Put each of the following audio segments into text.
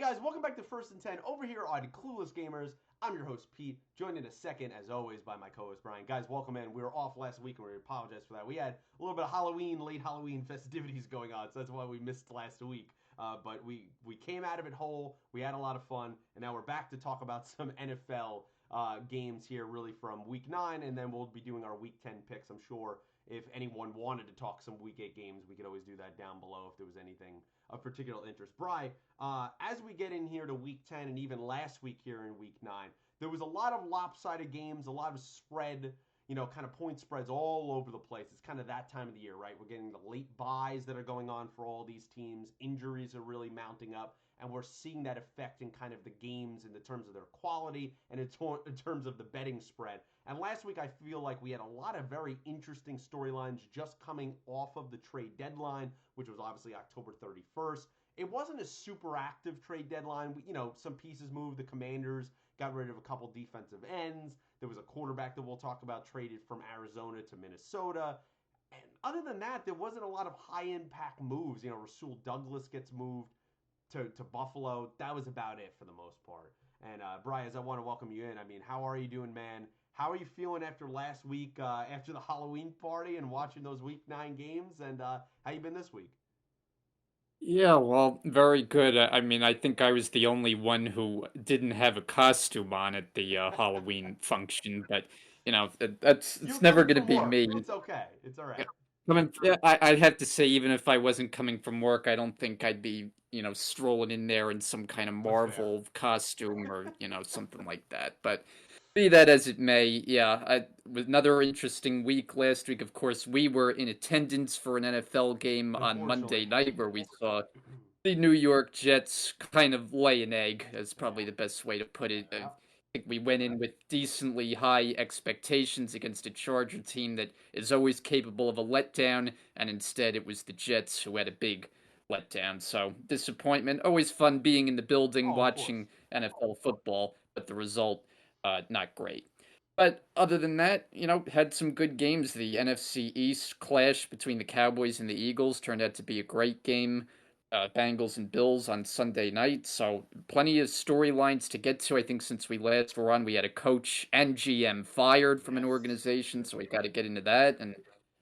guys, welcome back to First and 10 over here on Clueless Gamers. I'm your host, Pete, joined in a second, as always, by my co host, Brian. Guys, welcome in. We were off last week, and we apologize for that. We had a little bit of late Halloween festivities going on, so that's why we missed last week. But we came out of it whole. We had a lot of fun, and now we're back to talk about some NFL games here, really from Week 9, and then we'll be doing our Week 10 picks. I'm sure if anyone wanted to talk some Week 8 games, we could always do that down below if there was anything of particular interest. Bri, as we get in here to Week 10 and even last week here in Week 9, there was a lot of lopsided games, a lot of spread, kind of point spreads all over the place. It's kind of that time of the year, right? We're getting the late buys that are going on for all these teams. Injuries are really mounting up, and we're seeing that effect in kind of the games in the terms of their quality and in terms of the betting spread. And last week, I feel like we had a lot of very interesting storylines just coming off of the trade deadline, which was obviously October 31st. It wasn't a super active trade deadline. Some pieces moved. The Commanders got rid of a couple defensive ends. There was a quarterback that we'll talk about traded from Arizona to Minnesota. And other than that, there wasn't a lot of high-impact moves. Rasul Douglas gets moved to Buffalo. That was about it for the most part. And, Brian, I want to welcome you in. I mean, how are you doing, man? How are you feeling after last week, after the Halloween party and watching those Week 9 games? And how you been this week? Yeah, well, very good. I mean, I think I was the only one who didn't have a costume on at the Halloween function, but You're it's never coming gonna from be work. me. It's okay. It's all right. I'd have to say, even if I wasn't coming from work, I don't think I'd be, strolling in there in some kind of That's fair. Marvel costume or, something like that. But be that as it may, yeah, with another interesting week last week. Of course, we were in attendance for an NFL game on Unfortunately. Monday night where we saw the New York Jets kind of lay an egg, is Yeah. probably the best way to put it. I Yeah. think we went in with decently high expectations against a Charger team that is always capable of a letdown, and instead it was the Jets who had a big letdown. So, disappointment. Always fun being in the building Oh, of course. watching NFL football, but the result, not great. But other than that, had some good games. The NFC East clash between the Cowboys and the Eagles turned out to be a great game. Bengals and Bills on Sunday night. So plenty of storylines to get to. I think since we last were on, we had a coach and GM fired from an Yes. organization, so we got to get into that and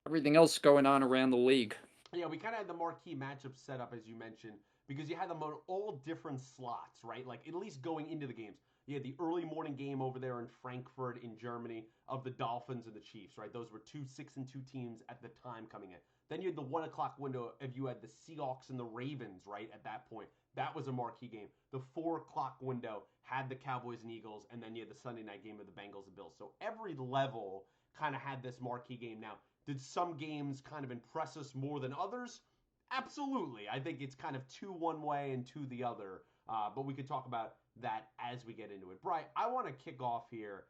everything else going on around the league. Yeah, we kind of had the marquee matchup set up, as you mentioned, because you had them on all different slots, right? Like, at least going into the games. You had the early morning game over there in Frankfurt in Germany of the Dolphins and the Chiefs, right? Those were two 6-2 teams at the time coming in. Then you had the 1 o'clock window if you had the Seahawks and the Ravens, right? At that point, that was a marquee game. The 4 o'clock window had the Cowboys and Eagles, and then you had the Sunday night game of the Bengals and Bills. So every level kind of had this marquee game. Now, did some games kind of impress us more than others? Absolutely. I think it's kind of two one way and two the other. But we could talk about that as we get into it. Brian, I want to kick off here,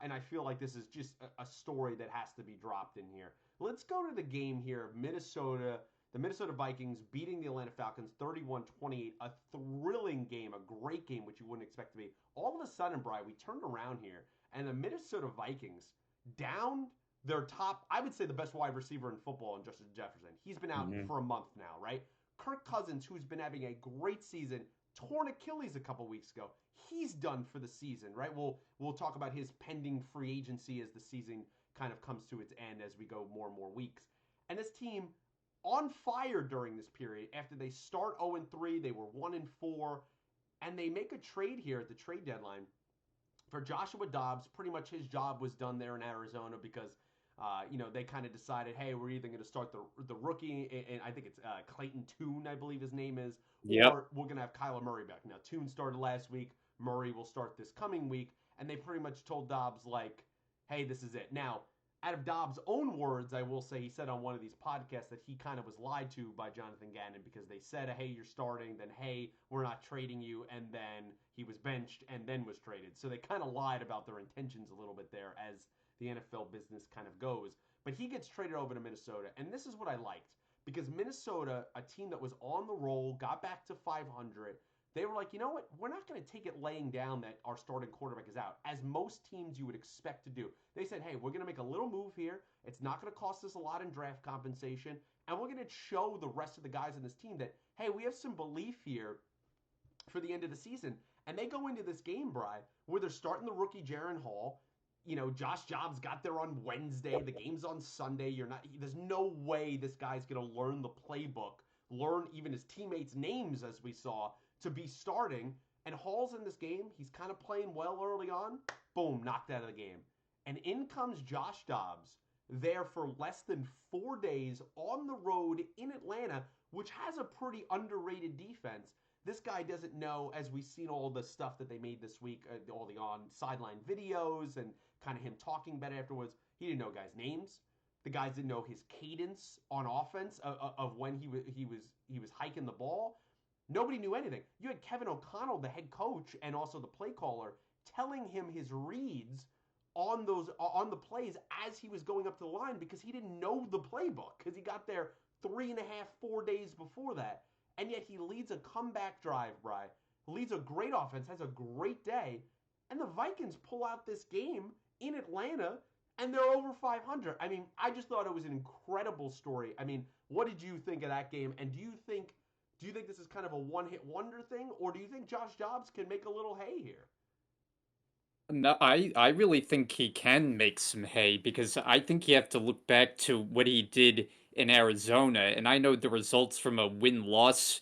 and I feel like this is just a story that has to be dropped in here. Let's go to the game here of Minnesota, the Minnesota Vikings beating the Atlanta Falcons 31-28. A thrilling game, a great game, which you wouldn't expect to be. All of a sudden, Brian, we turned around here, and the Minnesota Vikings down their top, I would say the best wide receiver in football in Justin Jefferson. He's been out Mm-hmm. for a month now, right? Kirk Cousins, who's been having a great season, torn Achilles a couple weeks ago. He's done for the season, right? We'll talk about his pending free agency as the season kind of comes to its end as we go more and more weeks. And this team on fire during this period after they start 0-3, they were 1-4, and they make a trade here at the trade deadline for Joshua Dobbs. Pretty much his job was done there in Arizona because they kind of decided, hey, we're either going to start the rookie, and I think it's Clayton Tune, I believe his name is, Yep. or we're going to have Kyler Murray back. Now, Tune started last week. Murray will start this coming week, and they pretty much told Dobbs, like, hey, this is it. Now, out of Dobbs' own words, I will say he said on one of these podcasts that he kind of was lied to by Jonathan Gannon because they said, hey, you're starting, then, hey, we're not trading you, and then he was benched and then was traded. So they kind of lied about their intentions a little bit there as the NFL business kind of goes. But he gets traded over to Minnesota, and this is what I liked because Minnesota, a team that was on the roll, got back to 500. They were like, you know what? We're not going to take it laying down that our starting quarterback is out, as most teams you would expect to do. They said, hey, we're going to make a little move here. It's not going to cost us a lot in draft compensation, and we're going to show the rest of the guys in this team that, hey, we have some belief here for the end of the season. And they go into this game, Bry, where they're starting the rookie Jaron Hall. You know, Josh Jobs got there on Wednesday. The game's on Sunday. There's no way this guy's going to learn the playbook, learn even his teammates' names, as we saw, to be starting. And Hall's in this game. He's kind of playing well early on. Boom, knocked out of the game. And in comes Josh Dobbs there for less than 4 days on the road in Atlanta, which has a pretty underrated defense. This guy doesn't know, as we've seen all the stuff that they made this week, all the on sideline videos and kind of him talking about it afterwards. He didn't know guys' names. The guys didn't know his cadence on offense of when he was hiking the ball. Nobody knew anything. You had Kevin O'Connell, the head coach and also the play caller, telling him his reads on the plays as he was going up to the line because he didn't know the playbook because he got there 3.5, 4 days before that. And yet he leads a comeback drive, Bry. Leads a great offense, has a great day, and the Vikings pull out this game in Atlanta, and they're over 500. I mean, I just thought it was an incredible story. I mean, what did you think of that game? And do you think this is kind of a one-hit wonder thing, or do you think Josh Dobbs can make a little hay here? No, I really think he can make some hay because I think you have to look back to what he did in Arizona, and I know the results from a win-loss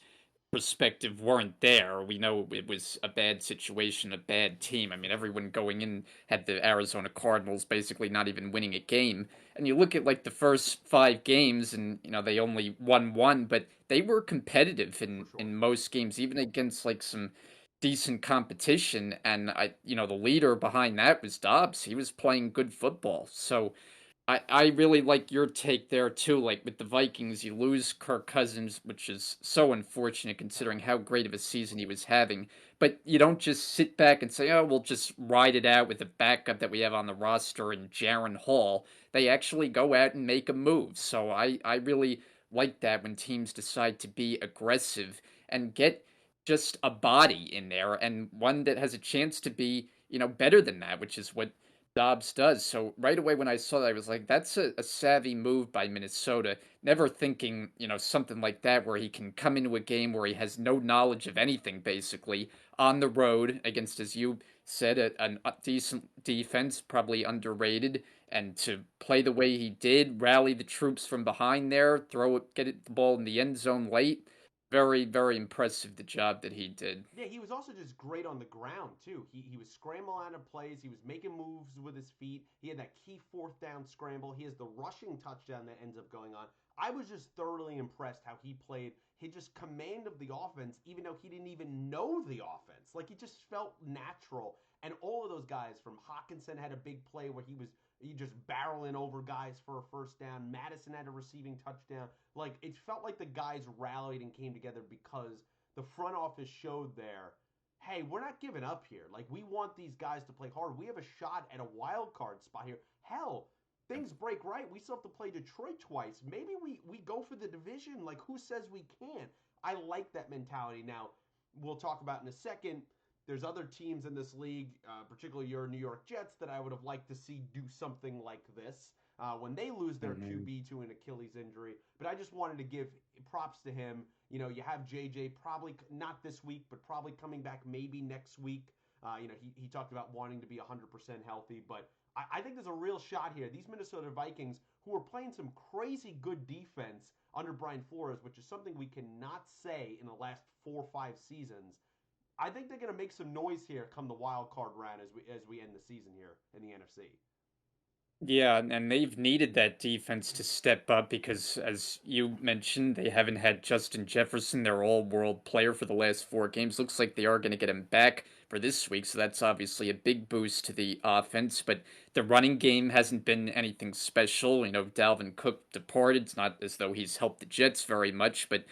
perspective weren't there. We know it was a bad situation, a bad team. I mean, everyone going in had the Arizona Cardinals basically not even winning a game. And you look at like the first 5 games, and they only won one, but they were competitive For in sure. most games, even against like some decent competition. And the leader behind that was Dobbs. He was playing good football. So I really like your take there too. Like with the Vikings, you lose Kirk Cousins, which is so unfortunate considering how great of a season he was having. But you don't just sit back and say, "Oh, we'll just ride it out with the backup that we have on the roster and Jaron Hall." They actually go out and make a move. So I really like that when teams decide to be aggressive and get just a body in there and one that has a chance to be better than that, which is what Dobbs does. So right away when I saw that, I was like, that's a savvy move by Minnesota. Never thinking, something like that where he can come into a game where he has no knowledge of anything, basically, on the road against, as you said, a decent defense, probably underrated, and to play the way he did, rally the troops from behind there, throw it, get it, the ball in the end zone late. Very, very impressive the job that he did. Yeah, he was also just great on the ground too. He was scrambling out of plays. He was making moves with his feet. He had that key fourth down scramble. He has the rushing touchdown that ends up going on. I was just thoroughly impressed how he played. He just command of the offense, even though he didn't even know the offense. Like it just felt natural. And all of those guys from Hawkinson had a big play where he just barreling over guys for a first down. Madison had a receiving touchdown. Like it felt like the guys rallied and came together because the front office showed there, hey, we're not giving up here. Like we want these guys to play hard. We have a shot at a wild card spot here. Hell, things break right. We still have to play Detroit twice. Maybe we go for the division. Like who says we can't? I like that mentality. Now we'll talk about in a second. There's other teams in this league, particularly your New York Jets, that I would have liked to see do something like this when they lose their Hmm. QB to an Achilles injury. But I just wanted to give props to him. You have JJ probably not this week, but probably coming back maybe next week. He talked about wanting to be 100% healthy, but I think there's a real shot here. These Minnesota Vikings, who are playing some crazy good defense under Brian Flores, which is something we cannot say in the last 4 or 5 seasons. I think they're going to make some noise here come the wild card round as we end the season here in the NFC. Yeah, and they've needed that defense to step up because, as you mentioned, they haven't had Justin Jefferson, their all-world player, for the last 4 games. Looks like they are going to get him back for this week, so that's obviously a big boost to the offense. But the running game hasn't been anything special. Dalvin Cook departed. It's not as though he's helped the Jets very much, but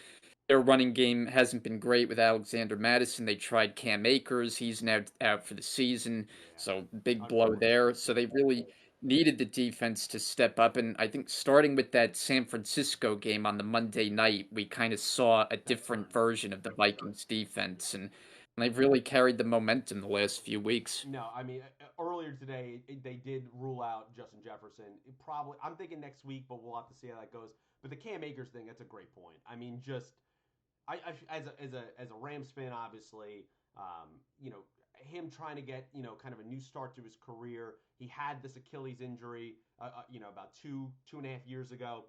their running game hasn't been great with Alexander Madison. They tried Cam Akers. He's now out for the season. Yeah, So big blow unfortunate. there. So they really needed the defense to step up. And I think starting with that San Francisco game on the Monday night, we kind of saw a That different turned. version of the Vikings Yeah. defense. And they've really carried the momentum the last few weeks. No, I mean earlier today they did rule out Justin Jefferson. I'm thinking next week, but we'll have to see how that goes. But the Cam Akers thing, that's a great point. I mean, just as a Rams fan, obviously, you know, him trying to get kind of a new start to his career. He had this Achilles injury, about 2.5 years ago.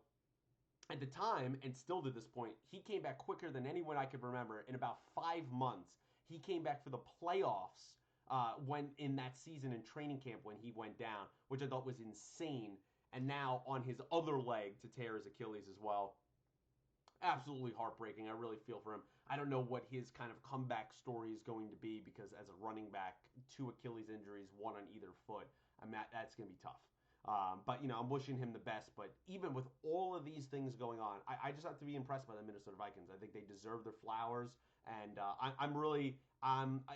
At the time, and still to this point, he came back quicker than anyone I could remember. In about 5 months, he came back for the playoffs when in that season in training camp when he went down, which I thought was insane. And now on his other leg to tear his Achilles as well. Absolutely heartbreaking. I really feel for him. I don't know what his kind of comeback story is going to be because as a running back, two Achilles injuries, one on either foot. That's going to be tough. But I'm wishing him the best. But even with all of these things going on, I just have to be impressed by the Minnesota Vikings. I think they deserve their flowers, and I'm really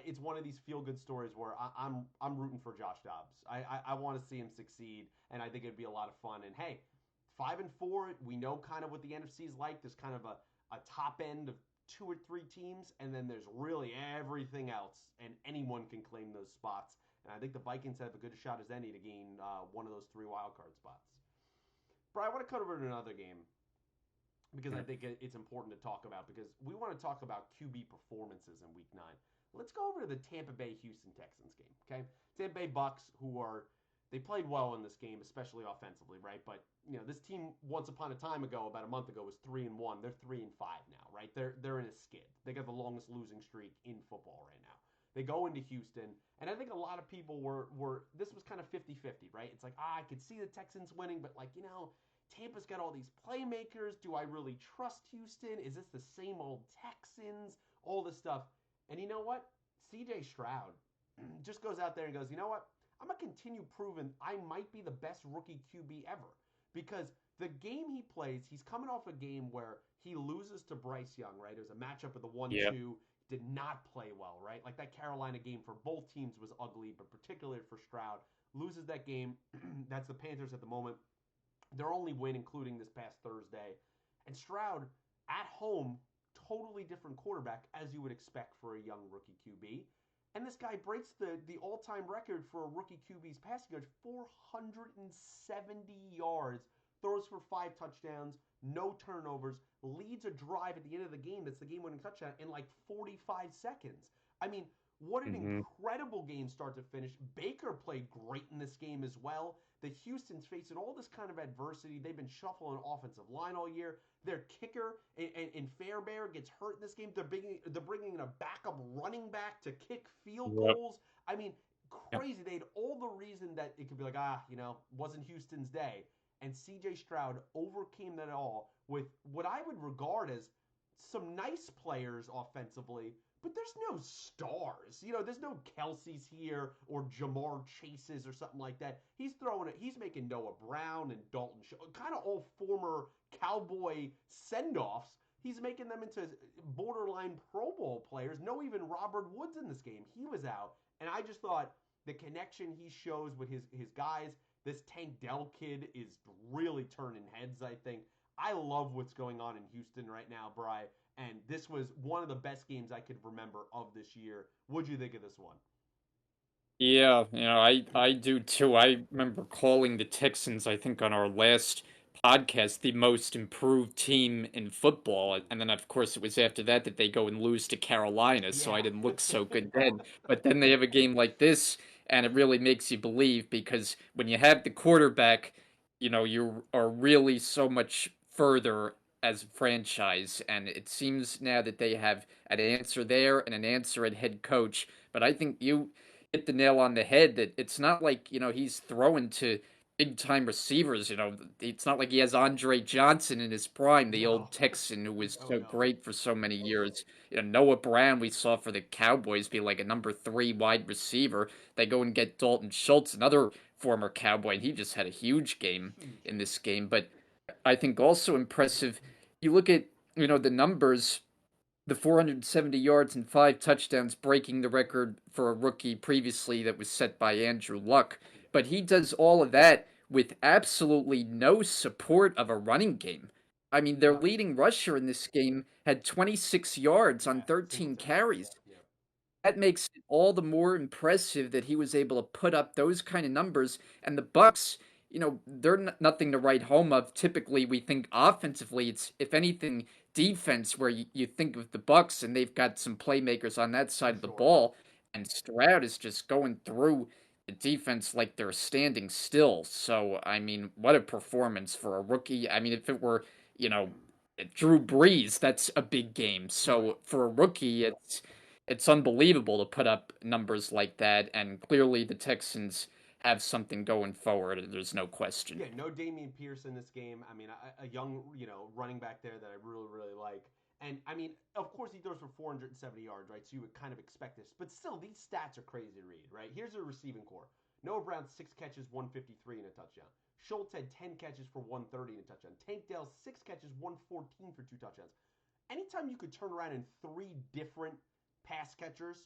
it's one of these feel good stories where I'm rooting for Josh Dobbs. I want to see him succeed, and I think it'd be a lot of fun. And hey, 5-4, we know kind of what the NFC is like. There's kind of a top end of two or three teams, and then there's really everything else, and anyone can claim those spots. And I think the Vikings have a good shot as any to gain one of those three wild card spots. But I want to cut over to another game because I think it's important to talk about because we want to talk about QB performances in Week 9. Let's go over to the Tampa Bay Houston Texans game, okay? Tampa Bay Bucks, they played well in this game, especially offensively, right? But this team once upon a time ago, about a month ago, was 3-1. They're 3-5 now, right? They're in a skid. They got the longest losing streak in football right now. They go into Houston, and I think a lot of people were this was kind of 50-50, right? It's like, I could see the Texans winning, but Tampa's got all these playmakers. Do I really trust Houston? Is this the same old Texans? All this stuff. And you know what? CJ Stroud just goes out there and goes, you know what? I'm going to continue proving I might be the best rookie QB ever. Because the game he plays, he's coming off a game where he loses to Bryce Young, right? It was a matchup of the 1-2. Yep. Did not play well, right? Like that Carolina game for both teams was ugly, but particularly for Stroud. Loses that game. That's the Panthers at the moment. Their only win, including this past Thursday. And Stroud, at home, totally different quarterback, as you would expect for a young rookie QB. And this guy breaks the all-time record for a rookie QB's passing yards, 470 yards, throws for 5 touchdowns, no turnovers, leads a drive at the end of the game that's the game-winning touchdown in like 45 seconds. I mean, what an incredible game start to finish. Baker played great in this game as well. The Houston's facing all this kind of adversity. They've been shuffling offensive line all year. Their kicker in Fairbairn gets hurt in this game. They're bringing in a backup running back to kick field Yep. goals. I mean, Yep. crazy. They had all the reason that it could be like, wasn't Houston's day. And C.J. Stroud overcame that all with what I would regard as some nice players offensively, but there's no stars. There's no Kelce's here or Jamar Chases or something like that. He's making Noah Brown and Dalton kind of all former Cowboy send-offs. He's making them into borderline Pro Bowl players. No even Robert Woods in this game. He was out. And I just thought the connection he shows with his guys, this Tank Dell kid is really turning heads, I think. I love what's going on in Houston right now, Bri. And this was one of the best games I could remember of this year. What'd you think of this one? Yeah, I do too. I remember calling the Texans, I think, on our last podcast, the most improved team in football. And then, of course, it was after that that they go and lose to Carolina, so I Yeah. didn't look so good then. But then they have a game like this, and it really makes you believe because when you have the quarterback, you are really so much further as a franchise. And it seems now that they have an answer there and an answer at head coach. But I think you hit the nail on the head that it's not like, he's throwing to big time receivers. It's not like he has Andre Johnson in his prime, the No. old Texan who was No, so no. great for so many years. Noah Brown, we saw for the Cowboys be like a number 3 wide receiver. They go and get Dalton Schultz, another former Cowboy, and he just had a huge game Huge in game. this game. But I think also impressive, you look at, the numbers, the 470 yards and 5 touchdowns, breaking the record for a rookie previously that was set by Andrew Luck. But he does all of that with absolutely no support of a running game. I mean, their Yep. leading rusher in this game had 26 yards on Yeah. 13 Singletary. carries. Yeah. Yep. That makes it all the more impressive that he was able to put up those kind of numbers. And the Bucks, they're nothing to write home of. Typically, we think offensively, it's if anything defense where you think of the Bucks and they've got some playmakers on that For side of the sure. ball, and Stroud is just going through the defense like they're standing still. So, I mean, what a performance for a rookie. I mean, if it were, you know, Drew Brees, that's a big game. Right. So for a rookie, it's unbelievable to put up numbers like that, and clearly the Texans have something going forward. There's no question. Yeah, no Damian Pierce in this game. I mean, a young, running back there that I really, really like. And I mean, of course, he throws for 470 yards, right? So you would kind of expect this. But still, these stats are crazy to read, right? Here's a receiving core: Noah Brown, 6 catches, 153 and a touchdown. Schultz had 10 catches for 130 and a touchdown. Tank Dell, 6 catches, 114 for 2 touchdowns. Anytime you could turn around and three different pass catchers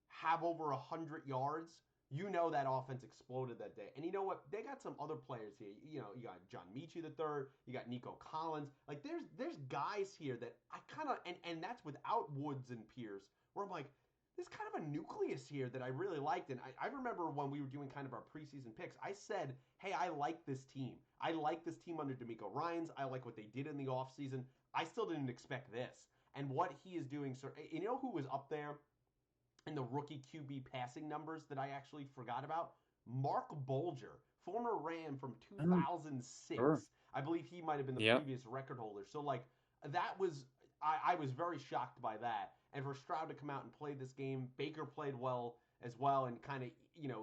have over 100 yards, you know that offense exploded that day. And you know what? They got some other players here. You got John Michie the third. You got Nico Collins. Like there's guys here that I kind of and that's without Woods and Pierce. Where I'm like, there's kind of a nucleus here that I really liked. And I remember when we were doing kind of our preseason picks, I said, hey, I like this team. I like this team under D'Amico Ryans. I like what they did in the offseason. I still didn't expect this. And what he is doing, so you know who was up there in the rookie QB passing numbers that I actually forgot about? Mark Bolger, former Ram from Mm, 2006. sure. I believe he might have been the Yeah. previous record holder. So, like, that was, I was very shocked by that. And for Stroud to come out and play this game, Baker played well as well, and kind of,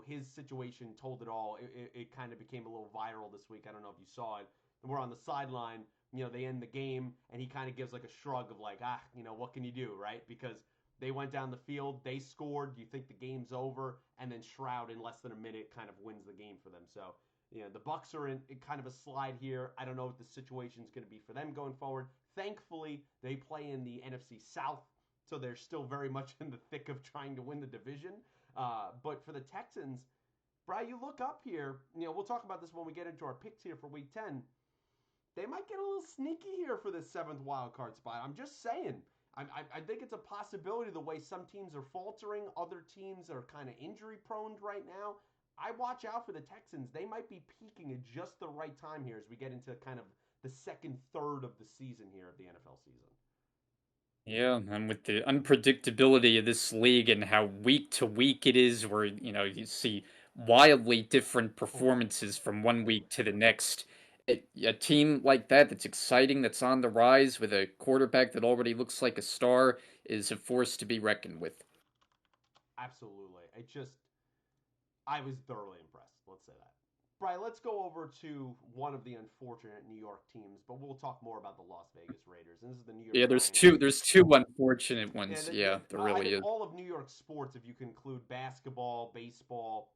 his situation told it all. It kind of became a little viral this week. I don't know if you saw it. And we're on the sideline. They end the game, and he kind of gives like a shrug of like, what can you do, right? Because they went down the field, they scored. You think the game's over, and then Shroud in less than a minute kind of wins the game for them. So, the Bucks are in kind of a slide here. I don't know what the situation is going to be for them going forward. Thankfully, they play in the NFC South, so they're still very much in the thick of trying to win the division. But for the Texans, Brian, you look up here. We'll talk about this when we get into our picks here for Week 10. They might get a little sneaky here for this seventh wild card spot. I'm just saying. I think it's a possibility the way some teams are faltering, other teams are kind of injury prone right now. I watch out for the Texans. They might be peaking at just the right time here as we get into kind of the second third of the season here of the NFL season. Yeah, and with the unpredictability of this league and how week to week it is, where you see wildly different Mm-hmm. performances from one week to the next. A team like that, that's exciting, that's on the rise, with a quarterback that already looks like a star, is a force to be reckoned with. Absolutely. I was thoroughly impressed. Let's say that. Brian, let's go over to one of the unfortunate New York teams, but we'll talk more about the Las Vegas Raiders. And this is the New York Yeah, there's Giants. two unfortunate Yeah, ones. Yeah, there I really think is. all of New York sports, if you conclude basketball, baseball,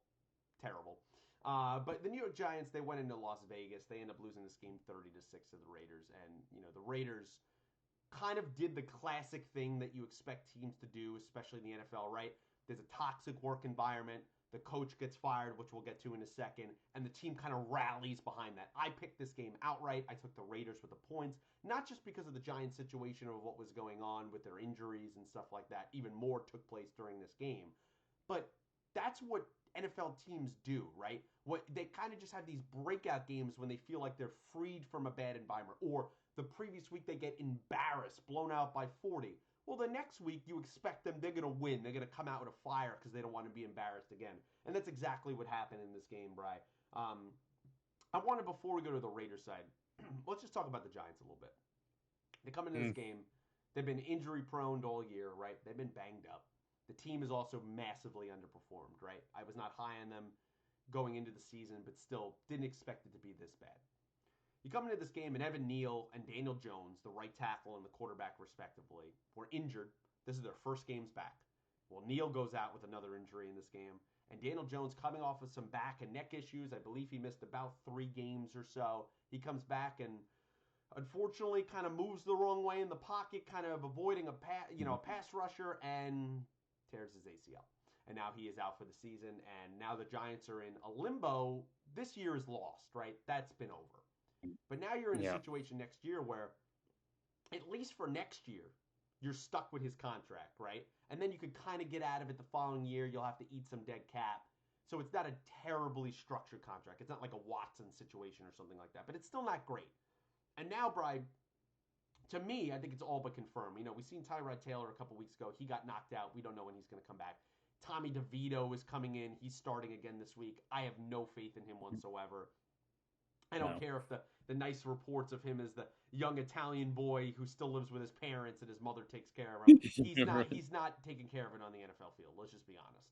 terrible. But the New York Giants, they went into Las Vegas. They end up losing this game 30-6 to the Raiders, and the Raiders kind of did the classic thing that you expect teams to do, especially in the NFL, right? There's a toxic work environment. The coach gets fired, which we'll get to in a second, and the team kind of rallies behind that. I picked this game outright. I took the Raiders with the points, not just because of the Giants situation or what was going on with their injuries and stuff like that. Even more took place during this game. But that's what NFL teams do, right? What they kind of just have these breakout games when they feel like they're freed from a bad environment, or the previous week they get embarrassed, blown out by 40. Well, the next week you expect them, they're going to win. They're going to come out with a fire because they don't want to be embarrassed again. And that's exactly what happened in this game, Bry. I wanted, before we go to the Raiders side, let's just talk about the Giants a little bit. They come into this Mm, game, they've been injury prone all year, right? They've been banged up. The team is also massively underperformed, right? I was not high on them going into the season, but still didn't expect it to be this bad. You come into this game, and Evan Neal and Daniel Jones, the right tackle and the quarterback, respectively, were injured. This is their first games back. Well, Neal goes out with another injury in this game, and Daniel Jones, coming off of some back and neck issues, I believe he missed about 3 games or so. He comes back and unfortunately kind of moves the wrong way in the pocket, kind of avoiding a pass rusher, and tears his ACL. And now he is out for the season, and now the Giants are in a limbo. This year is lost, right? That's been over. But now you're in a yeah. situation next year where, at least for next year, you're stuck with his contract, right? And then you could kind of get out of it the following year. You'll have to eat some dead cap. So it's not a terribly structured contract. It's not like a Watson situation or something like that, but it's still not great. And now, Brian, to me, I think it's all but confirmed. We seen Tyrod Taylor a couple weeks ago. He got knocked out. We don't know when he's going to come back. Tommy DeVito is coming in. He's starting again this week. I have no faith in him whatsoever. I don't care if the nice reports of him as the young Italian boy who still lives with his parents and his mother takes care of him. He's not Right. he's not taking care of it on the NFL field. Let's just be honest.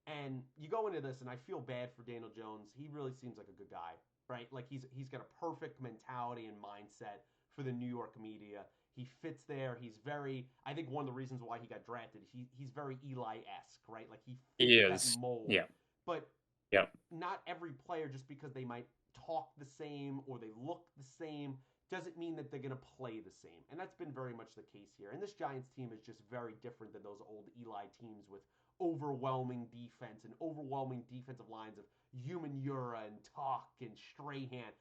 And you go into this, and I feel bad for Daniel Jones. He really seems like a good guy, right? Like he's got a perfect mentality and mindset for the New York media. He fits there. He's very. I think one of the reasons why he got drafted. He's very Eli-esque, right? Like he He fits that is. mold. Yeah. But Yeah. not every player, just because they might talk the same or they look the same, doesn't mean that they're going to play the same. And that's been very much the case here. And this Giants team is just very different than those old Eli teams with overwhelming defense and overwhelming defensive lines of Human Yura and Talk and Strahan.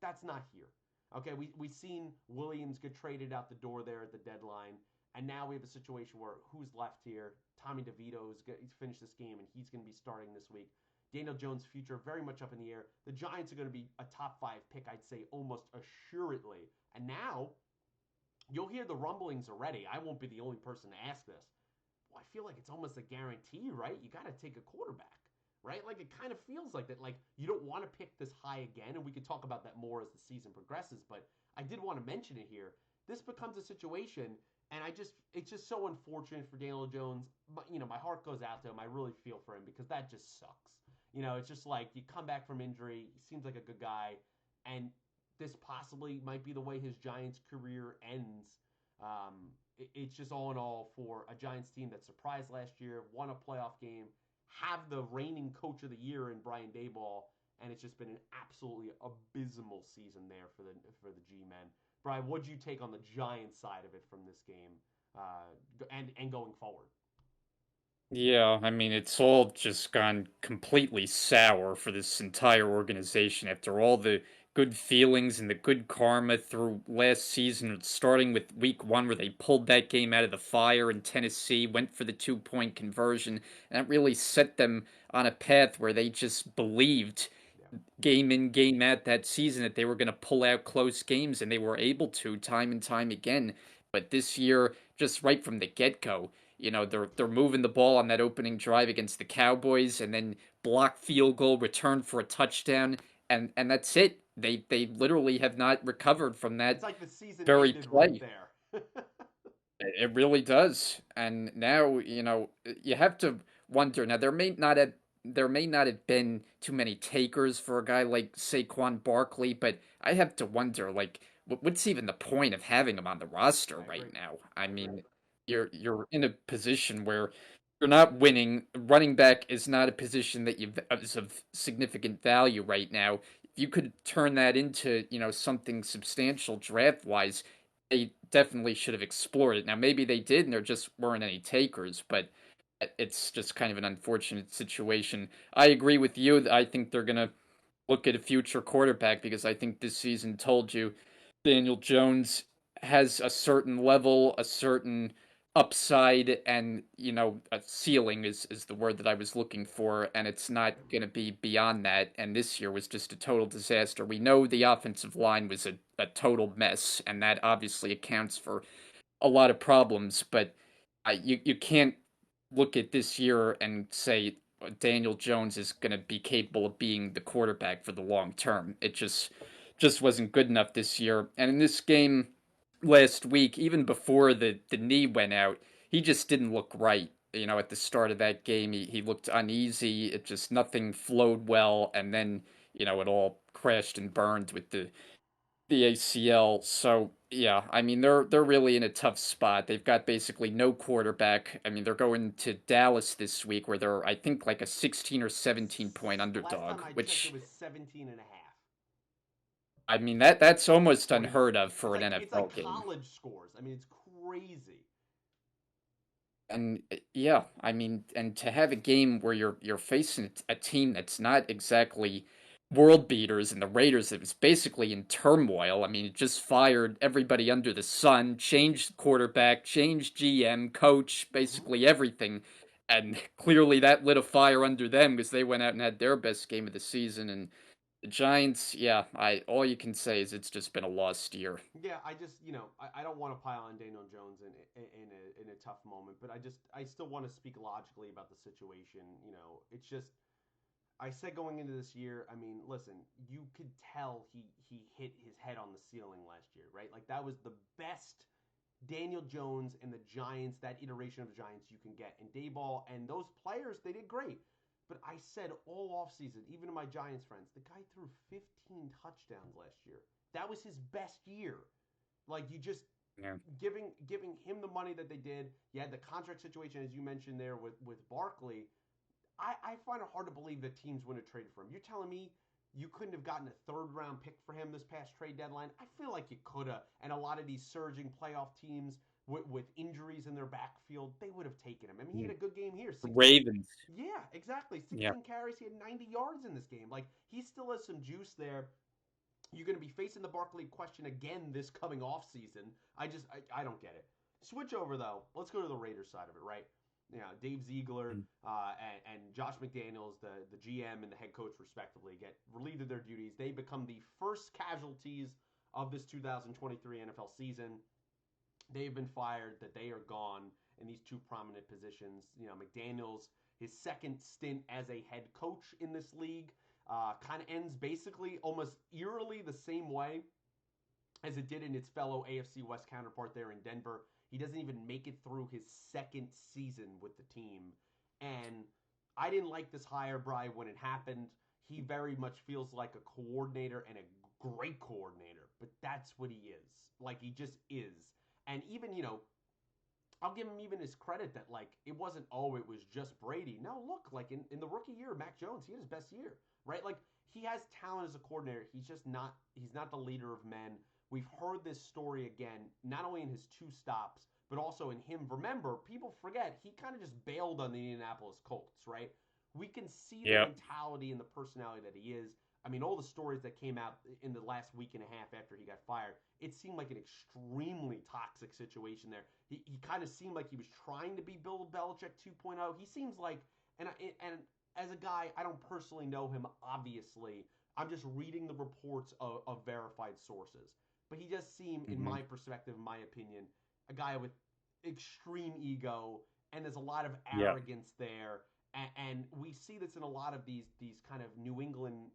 That's not here. Okay, we seen Williams get traded out the door there at the deadline, and now we have a situation where who's left here? Tommy DeVito he's finished this game, and he's going to be starting this week. Daniel Jones' future very much up in the air. The Giants are going to be a top 5 pick, I'd say, almost assuredly. And now you'll hear the rumblings already. I won't be the only person to ask this. Well, I feel like it's almost a guarantee, right? You got to take a quarterback, right? Like it kind of feels like that. Like you don't want to pick this high again, and we could talk about that more as the season progresses. But I did want to mention it here. This becomes a situation, and it's just so unfortunate for Daniel Jones. But my heart goes out to him. I really feel for him because that just sucks. It's just like you come back from injury. He seems like a good guy, and this possibly might be the way his Giants career ends. It's just all in all for a Giants team that surprised last year, won a playoff game, have the reigning coach of the year in Brian Daboll, and it's just been an absolutely abysmal season there for the G-men. Brian, what'd you take on the Giants side of it from this game, and going forward? Yeah, I mean, it's all just gone completely sour for this entire organization after all the good feelings and the good karma through last season, starting with week 1 where they pulled that game out of the fire in Tennessee, went for the 2-point conversion, and that really set them on a path where they just believed Yeah, game in, game out that season that they were going to pull out close games, and they were able to time and time again. But this year, just right from the get go, they're moving the ball on that opening drive against the Cowboys, and then block field goal, return for a touchdown, and that's it. They literally have not recovered from it's that like the season very ended right play. there. It really does. And now, you have to wonder. Now there may not have been too many takers for a guy like Saquon Barkley, but I have to wonder, like, what's even the point of having him on the roster I right agree. now? I I agree. mean, you're in a position where you're not winning. Running back is not a position that is of significant value right now. If you could turn that into, something substantial draft wise, they definitely should have explored it. Now, maybe they did, and there just weren't any takers, but it's just kind of an unfortunate situation. I agree with you. I think they're going to look at a future quarterback because I think this season told you Daniel Jones has a certain level, a certain upside, and a ceiling is the word that I was looking for, and it's not going to be beyond that. And this year was just a total disaster. We know the offensive line was a total mess, and that obviously accounts for a lot of problems. But you can't look at this year and say Daniel Jones is going to be capable of being the quarterback for the long term. It just wasn't good enough this year. And in this game last week, even before the knee went out, he just didn't look right. At the start of that game, he looked uneasy. It just nothing flowed well, and then it all crashed and burned with the ACL. So yeah, I mean they're really in a tough spot. They've got basically no quarterback. I mean they're going to Dallas this week where they're I think like a 16 or 17 point Last underdog, time I checked, it which was 17 and a half. I mean that's It's almost unheard crazy. of for an It's like NFL game. college scores. I mean, it's crazy. And yeah, I mean, and to have a game where you're facing a team that's not exactly world beaters and the Raiders that was basically in turmoil. I mean, it just fired everybody under the sun, changed quarterback, changed GM, coach, Hmm. basically everything. and clearly that lit a fire under them because they went out and had their best game of the season. And the Giants, yeah, I all you can say is it's just been a lost year. Yeah, I just I don't want to pile on Daniel Jones in a tough moment, but I still want to speak logically about the situation. It's just I said going into this year, I mean, listen, you could tell he hit his head on the ceiling last year, right? Like that was the best Daniel Jones and the Giants, that iteration of the Giants you can get. And Dayball and those players, they did great. But I said all offseason, even to my Giants friends, the guy threw 15 touchdowns last year. That was his best year. Like you just Yeah. giving him the money that they did. You had the contract situation as you mentioned there with Barkley. I find it hard to believe that teams wouldn't have traded for him. You're telling me you couldn't have gotten a third round pick for him this past trade deadline? I feel like you could have. And a lot of these surging playoff teams with injuries in their backfield, they would have taken him. I mean, he had a good game here. 16. Ravens. Yeah, exactly. Yeah. 16 carries. He had 90 yards in this game. Like, he still has some juice there. You're going to be facing the Barkley question again this coming off season. I don't get it. Switch over though. Let's go to the Raiders side of it, right? Dave Ziegler and Josh McDaniels, the GM and the head coach, respectively, get relieved of their duties. They become the first casualties of this 2023 NFL season. They've been fired, that they are gone in these two prominent positions. McDaniels, his second stint as a head coach in this league, kind of ends basically almost eerily the same way as it did in its fellow AFC West counterpart there in Denver. He doesn't even make it through his second season with the team. And I didn't like this hire, Bry, when it happened. He very much feels like a coordinator and a great coordinator, but that's what he is. Like, he just is. And even, I'll give him even his credit that, like, it wasn't, oh, it was just Brady. No, look, like, in the rookie year, Mac Jones, he had his best year, right? Like, he has talent as a coordinator. He's not the leader of men. We've heard this story again, not only in his two stops, but also in him. Remember, people forget, he kind of just bailed on the Indianapolis Colts, right? We can see the Yeah. mentality and the personality that he is. I mean, all the stories that came out in the last week and a half after he got fired, it seemed like an extremely toxic situation there. He kind of seemed like he was trying to be Bill Belichick 2.0. He seems like, and as a guy, I don't personally know him, obviously. I'm just reading the reports of verified sources. But he does seem, in Hmm. my perspective, in my opinion, a guy with extreme ego, and there's a lot of Yeah. arrogance there. And we see this in a lot of these kind of New England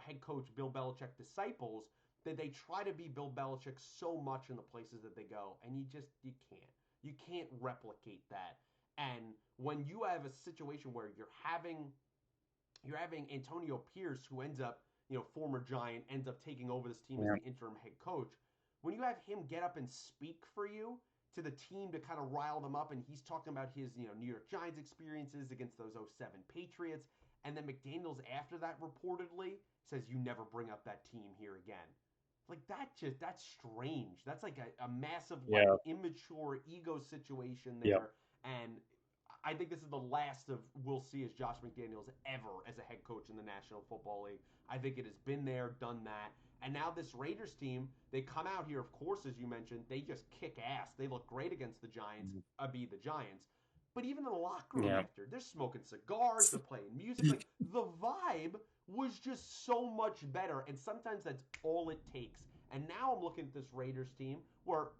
head coach Bill Belichick disciples, that they try to be Bill Belichick so much in the places that they go, and you can't replicate that. And when you have a situation where you're having Antonio Pierce, who ends up, former Giant, ends up taking over this team as Yeah. the interim head coach. When you have him get up and speak for you to the team to kind of rile them up, and he's talking about his, New York Giants experiences against those '07 Patriots, and then McDaniels after that reportedly says, "You never bring up that team here again." Like that's strange. That's like a massive, like, Yeah. immature ego situation Yep. there. And I think this is the last of we'll see as Josh McDaniels ever as a head coach in the National Football League. I think it has been there, done that. And now this Raiders team, they come out here, of course, as you mentioned, they just kick ass. They look great against the Giants, be the Giants. But even in the locker room Yeah. after, they're smoking cigars, they're playing music. Like, the vibe was just so much better. And sometimes that's all it takes. And now I'm looking at this Raiders team where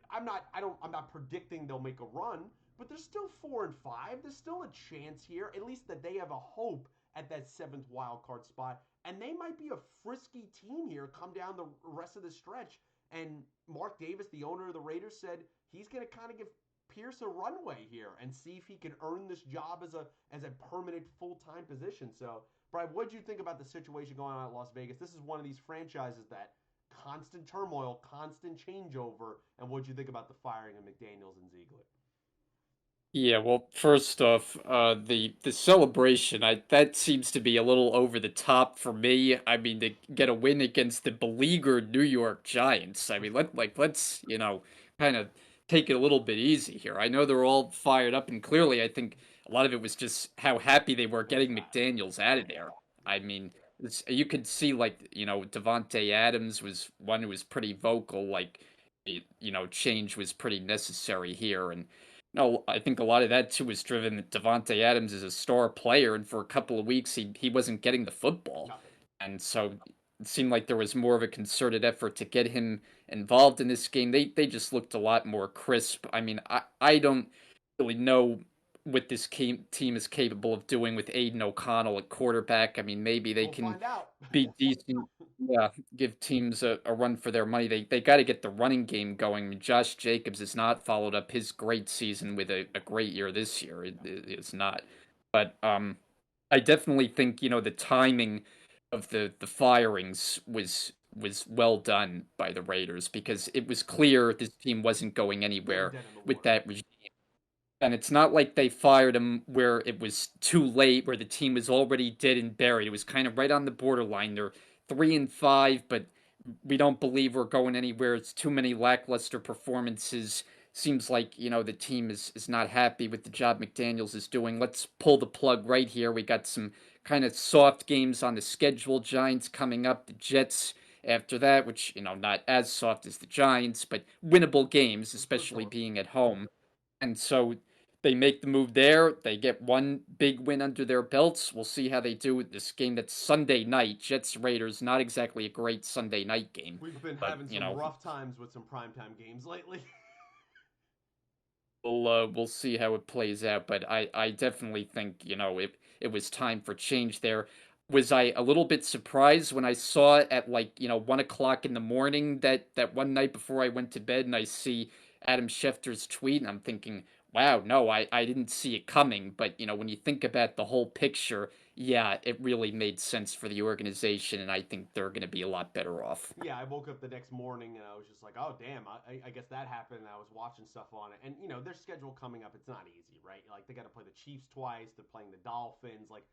I'm not predicting they'll make a run, but they're still 4-5. There's still a chance here, at least that they have a hope at that seventh wild card spot. And they might be a frisky team here come down the rest of the stretch. And Mark Davis, the owner of the Raiders, said he's going to kind of give Pierce a runway here and see if he can earn this job as a permanent full-time position. So, Brian, what do you think about the situation going on at Las Vegas? This is one of these franchises that constant turmoil, constant changeover. And what do you think about the firing of McDaniels and Ziegler? Yeah, well, first off, the celebration, I that seems to be a little over the top for me. I mean, to get a win against the beleaguered New York Giants. I mean, let's, kind of take it a little bit easy here. I know they're all fired up, and clearly, I think a lot of it was just how happy they were What's getting that? McDaniels out of Yeah. there. I mean, you could see like, Devontae Adams was one who was pretty vocal, like, change was pretty necessary here, and No, I think a lot of that too was driven that Devonte Adams is a star player, and for a couple of weeks he wasn't getting the football, Nothing. and so it seemed like there was more of a concerted effort to get him involved in this game. They just looked a lot more crisp. I mean, I don't really know what this team is capable of doing with Aiden O'Connell at quarterback. I mean, maybe they We'll can find out. be decent. Yeah, give teams a run for their money. They got to get the running game going. I mean, Josh Jacobs has not followed up his great season with a great year this year. It's not. But I definitely think the timing of the firings was well done by the Raiders because it was clear this team wasn't going They were anywhere dead in the with water. that regime. And it's not like they fired him where it was too late, where the team was already dead and buried. It was kind of right on the borderline. They're 3-5, but we don't believe we're going anywhere. It's too many lackluster performances. Seems like, the team is not happy with the job McDaniels is doing. Let's pull the plug right here. We got some kind of soft games on the schedule. Giants coming up, the Jets after that, which, not as soft as the Giants, but winnable games, For especially sure. being at home. And so they make the move there. They get one big win under their belts. We'll see how they do with this game that's Sunday night. Jets Raiders, not exactly a great Sunday night game, We've been but having some rough times with some primetime games lately. we'll see how it plays out. But I definitely think it was time for change there. Was I a little bit surprised when I saw it at like 1 o'clock in the morning that one night before I went to bed and I see Adam Schefter's tweet and I'm thinking, wow, no, I didn't see it coming. But when you think about the whole picture, yeah, it really made sense for the organization, and I think they're going to be a lot better off. Yeah, I woke up the next morning and I was just like, oh damn, I guess that happened. And I was watching stuff on it, and their schedule coming up, it's not easy, right? Like they got to play the Chiefs twice, they're playing the Dolphins, like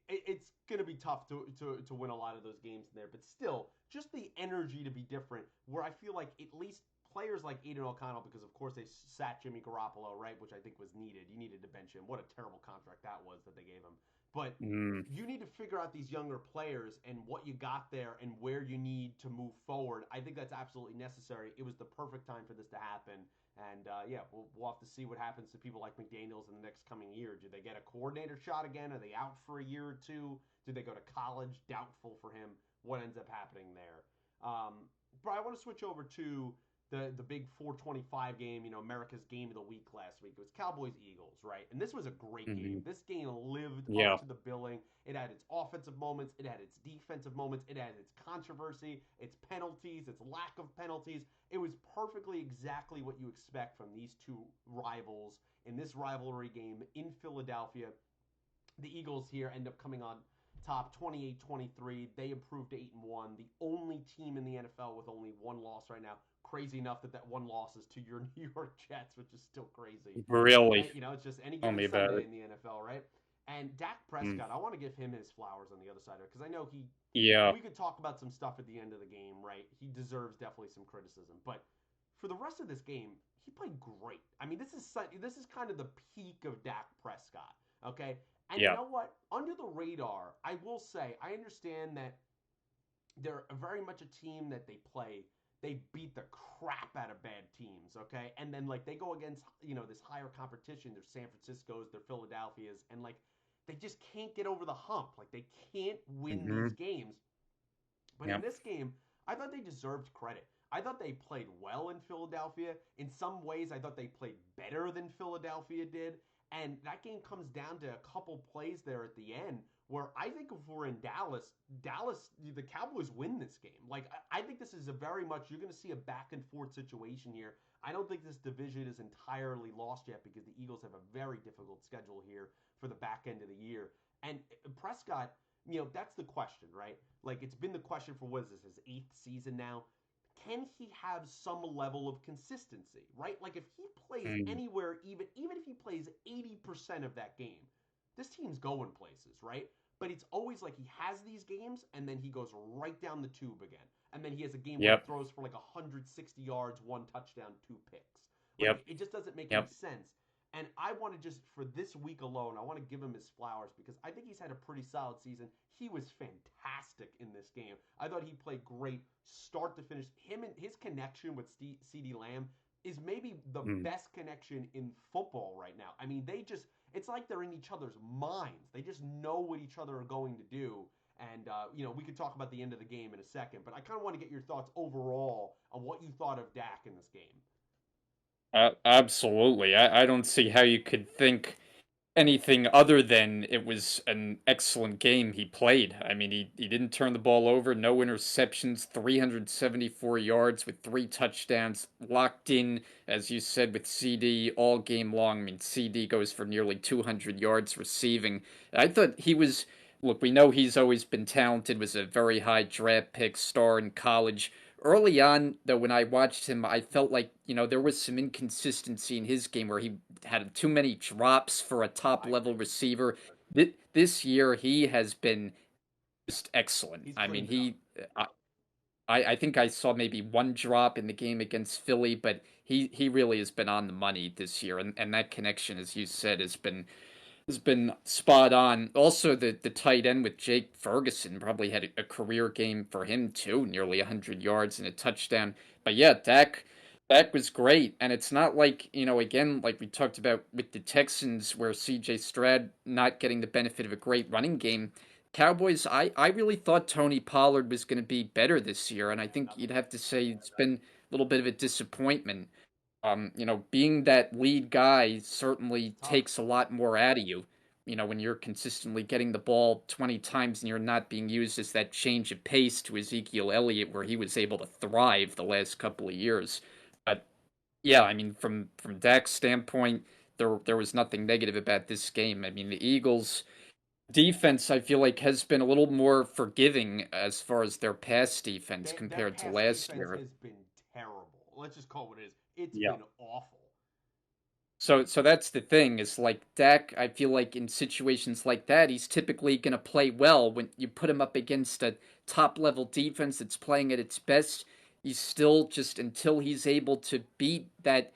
it's gonna be tough to win a lot of those games in there. But still, just the energy to be different. Where I feel like at least players like Aiden O'Connell, because of course they sat Jimmy Garoppolo, right, which I think was needed. You needed to bench him. What a terrible contract that was that they gave him. But Mm, you need to figure out these younger players and what you got there and where you need to move forward. I think that's absolutely necessary. It was the perfect time for this to happen. And yeah, we'll have to see what happens to people like McDaniels in the next coming year. Do they get a coordinator shot again? Are they out for a year or two? Do they go to college? Doubtful for him. What ends up happening there? But I want to switch over to the big 425 game, America's game of the week last week. It was Cowboys Eagles, right? And this was a great game. mhm. This game lived up Yeah. to the billing. It had its offensive moments, it had its defensive moments, it had its controversy, its penalties, its lack of penalties. It was perfectly exactly what you expect from these two rivals in this rivalry game in Philadelphia. The Eagles here end up coming on top 28-23. They improved to 8-1. The only team in the NFL with only one loss right now. Crazy enough that one loss is to your New York Jets, which is still crazy. Really? It's just any Tell given me about Sunday it. in the NFL, right? And Dak Mm. Prescott, I want to give him his flowers on the other side of it because I know Yeah. we could talk about some stuff at the end of the game, right? He deserves definitely some criticism, but for the rest of this game, he played great. I mean, this is kind of the peak of Dak Prescott, okay? And you Yeah. know what? Under the radar, I will say I understand that they're very much a team that they play. They beat the crap out of bad teams, okay? And then like they go against this higher competition. There's San Francisco's, their Philadelphia's, and like they just can't get over the hump. Like they can't win these Mhm. games. But in Yeah. this game, I thought they deserved credit. I thought they played well in Philadelphia. In some ways, I thought they played better than Philadelphia did. And that game comes down to a couple plays there at the end where I think if we're in Dallas, the Cowboys win this game. Like, I think this is a very much, you're going to see a back and forth situation here. I don't think this division is entirely lost yet because the Eagles have a very difficult schedule here for the back end of the year. And Prescott, that's the question, right? Like it's been the question for what is this, his eighth season now? Can he have some level of consistency, right? Like if he plays Mm. anywhere, even if he plays 80% of that game, this team's going places, right? But it's always like he has these games and then he goes right down the tube again. And then he has a game where he Yep. throws for like 160 yards, one touchdown, two picks. Like Yep. it just doesn't make any Yep. sense. And I want to just, for this week alone, I want to give him his flowers because I think he's had a pretty solid season. He was fantastic in this game. I thought he played great start to finish. Him and his connection with CeeDee Lamb is maybe the Mm. best connection in football right now. I mean, it's like they're in each other's minds. They just know what each other are going to do. And, we could talk about the end of the game in a second, but I kind of want to get your thoughts overall on what you thought of Dak in this game. Absolutely. I don't see how you could think anything other than it was an excellent game he played. I mean, he didn't turn the ball over, no interceptions, 374 yards with 3 touchdowns, locked in, as you said, with CD all game long. I mean, CD goes for nearly 200 yards receiving. I thought he was. Look, we know he's always been talented, was a very high draft pick, star in college. Early on, though, when I watched him, I felt like, there was some inconsistency in his game where he had too many drops for a top I level agree. receiver. This year, he has been just excellent. He's I mean, cleaned it up. I think I saw maybe one drop in the game against Philly, but he really has been on the money this year, and that connection, as you said, has been spot on. Also, the tight end with Jake Ferguson probably had a career game for him too, nearly 100 yards and a touchdown. But yeah, Dak was great, and it's not like, again, like we talked about with the Texans, where C.J. Stroud not getting the benefit of a great running game. Cowboys, I really thought Tony Pollard was going to be better this year, and I Yeah, think nothing. you'd have to say it's been a little bit of a disappointment. Being that lead guy certainly It's tough. takes a lot more out of you. When you're consistently getting the ball 20 times and you're not being used as that change of pace to Ezekiel Elliott, where he was able to thrive the last couple of years. But yeah, I mean, from Dak's standpoint, there was nothing negative about this game. I mean, the Eagles' defense, I feel like, has been a little more forgiving as far as their pass defense Their compared to pass last defense year. has been terrible. Let's just call it what it is. It's Yeah. been awful. So that's the thing is like Dak. I feel like in situations like that, he's typically going to play well when you put him up against a top level defense that's playing at its best. He's still just until he's able to beat that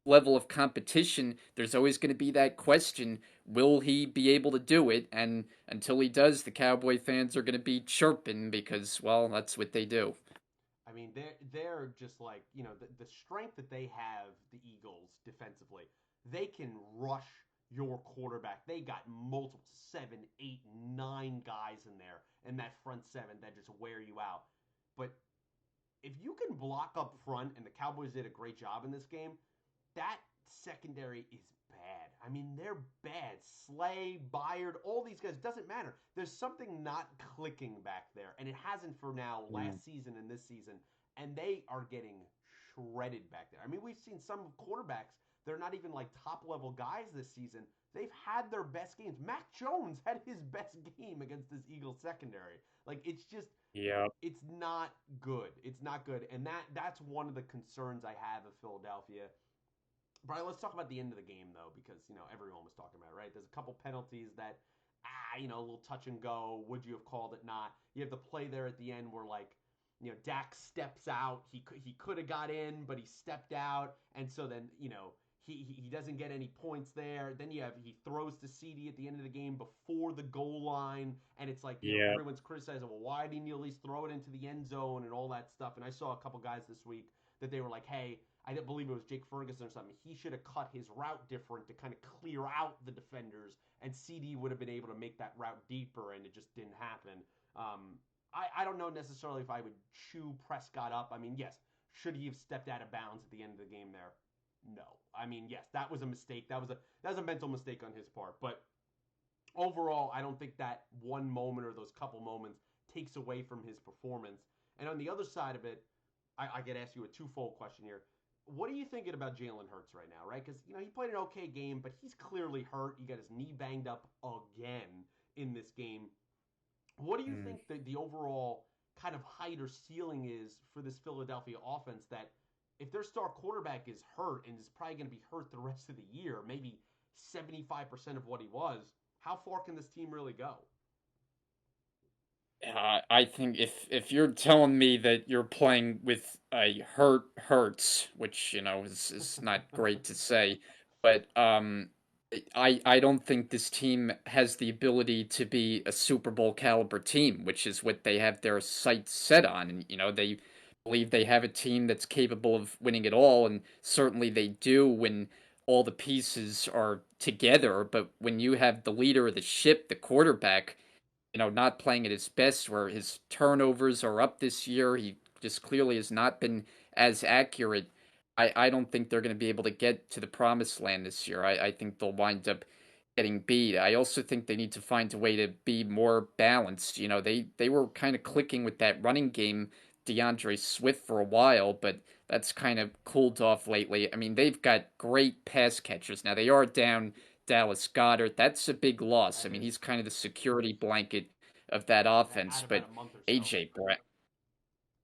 level of competition. There's always going to be that question: will he be able to do it? And until he does, the Cowboy fans are going to be chirping because, well, that's what they do. I mean, they're just like the strength that they have, the Eagles defensively. They can rush your quarterback. They got multiple 7, 8, 9 guys in there in that front seven that just wear you out. But if you can block up front, and the Cowboys did a great job in this game, that secondary is bad. I mean, they're bad. Slay, Byard, all these guys, doesn't matter. There's something not clicking back there, and it hasn't for now last season and this season, and they are getting shredded back there. I mean, we've seen some quarterbacks, they're not even like top level guys this season. They've had their best games. Mac Jones had his best game against this Eagles secondary. Like it's just Yeah. it's not good. It's not good. And that's one of the concerns I have of Philadelphia. Brian, let's talk about the end of the game though, because everyone was talking about it, right? There's a couple penalties that a little touch and go. Would you have called it? Not. You have the play there at the end where like Dak steps out. He could have got in, but he stepped out, and so then he doesn't get any points there. Then he throws to CD at the end of the game before the goal line, and it's like Yeah. everyone's criticizing, well, why didn't you at least throw it into the end zone and all that stuff? And I saw a couple guys this week that they were like, hey, I didn't believe it was Jake Ferguson or something. He should have cut his route different to kind of clear out the defenders, and CD would have been able to make that route deeper, and it just didn't happen. I don't know necessarily if I would chew Prescott up. I mean, yes, should he have stepped out of bounds at the end of the game there? No. I mean, yes, that was a mistake. That was a mental mistake on his part. But overall, I don't think that one moment or those couple moments takes away from his performance. And on the other side of it, I could ask you a twofold question here. What are you thinking about Jalen Hurts right now, right? Because he played an okay game, but he's clearly hurt. He got his knee banged up again in this game. What do you Mm. think the overall kind of height or ceiling is for this Philadelphia offense that if their star quarterback is hurt and is probably going to be hurt the rest of the year, maybe 75% of what he was, how far can this team really go? I think if you're telling me that you're playing with a hurts, which is not great to say, but I don't think this team has the ability to be a Super Bowl caliber team, which is what they have their sights set on. And they believe they have a team that's capable of winning it all, and certainly they do when all the pieces are together. But when you have the leader of the ship, the quarterback, not playing at his best, where his turnovers are up this year, he just clearly has not been as accurate. I don't think they're going to be able to get to the promised land this year. I think they'll wind up getting beat. I also think they need to find a way to be more balanced. They were kind of clicking with that running game, DeAndre Swift, for a while, but that's kind of cooled off lately. I mean, they've got great pass catchers. Now they are down Dallas Goedert. That's a big loss. I That mean, is he's kind of the security blanket of that out offense, about but a month or so. AJ Brown,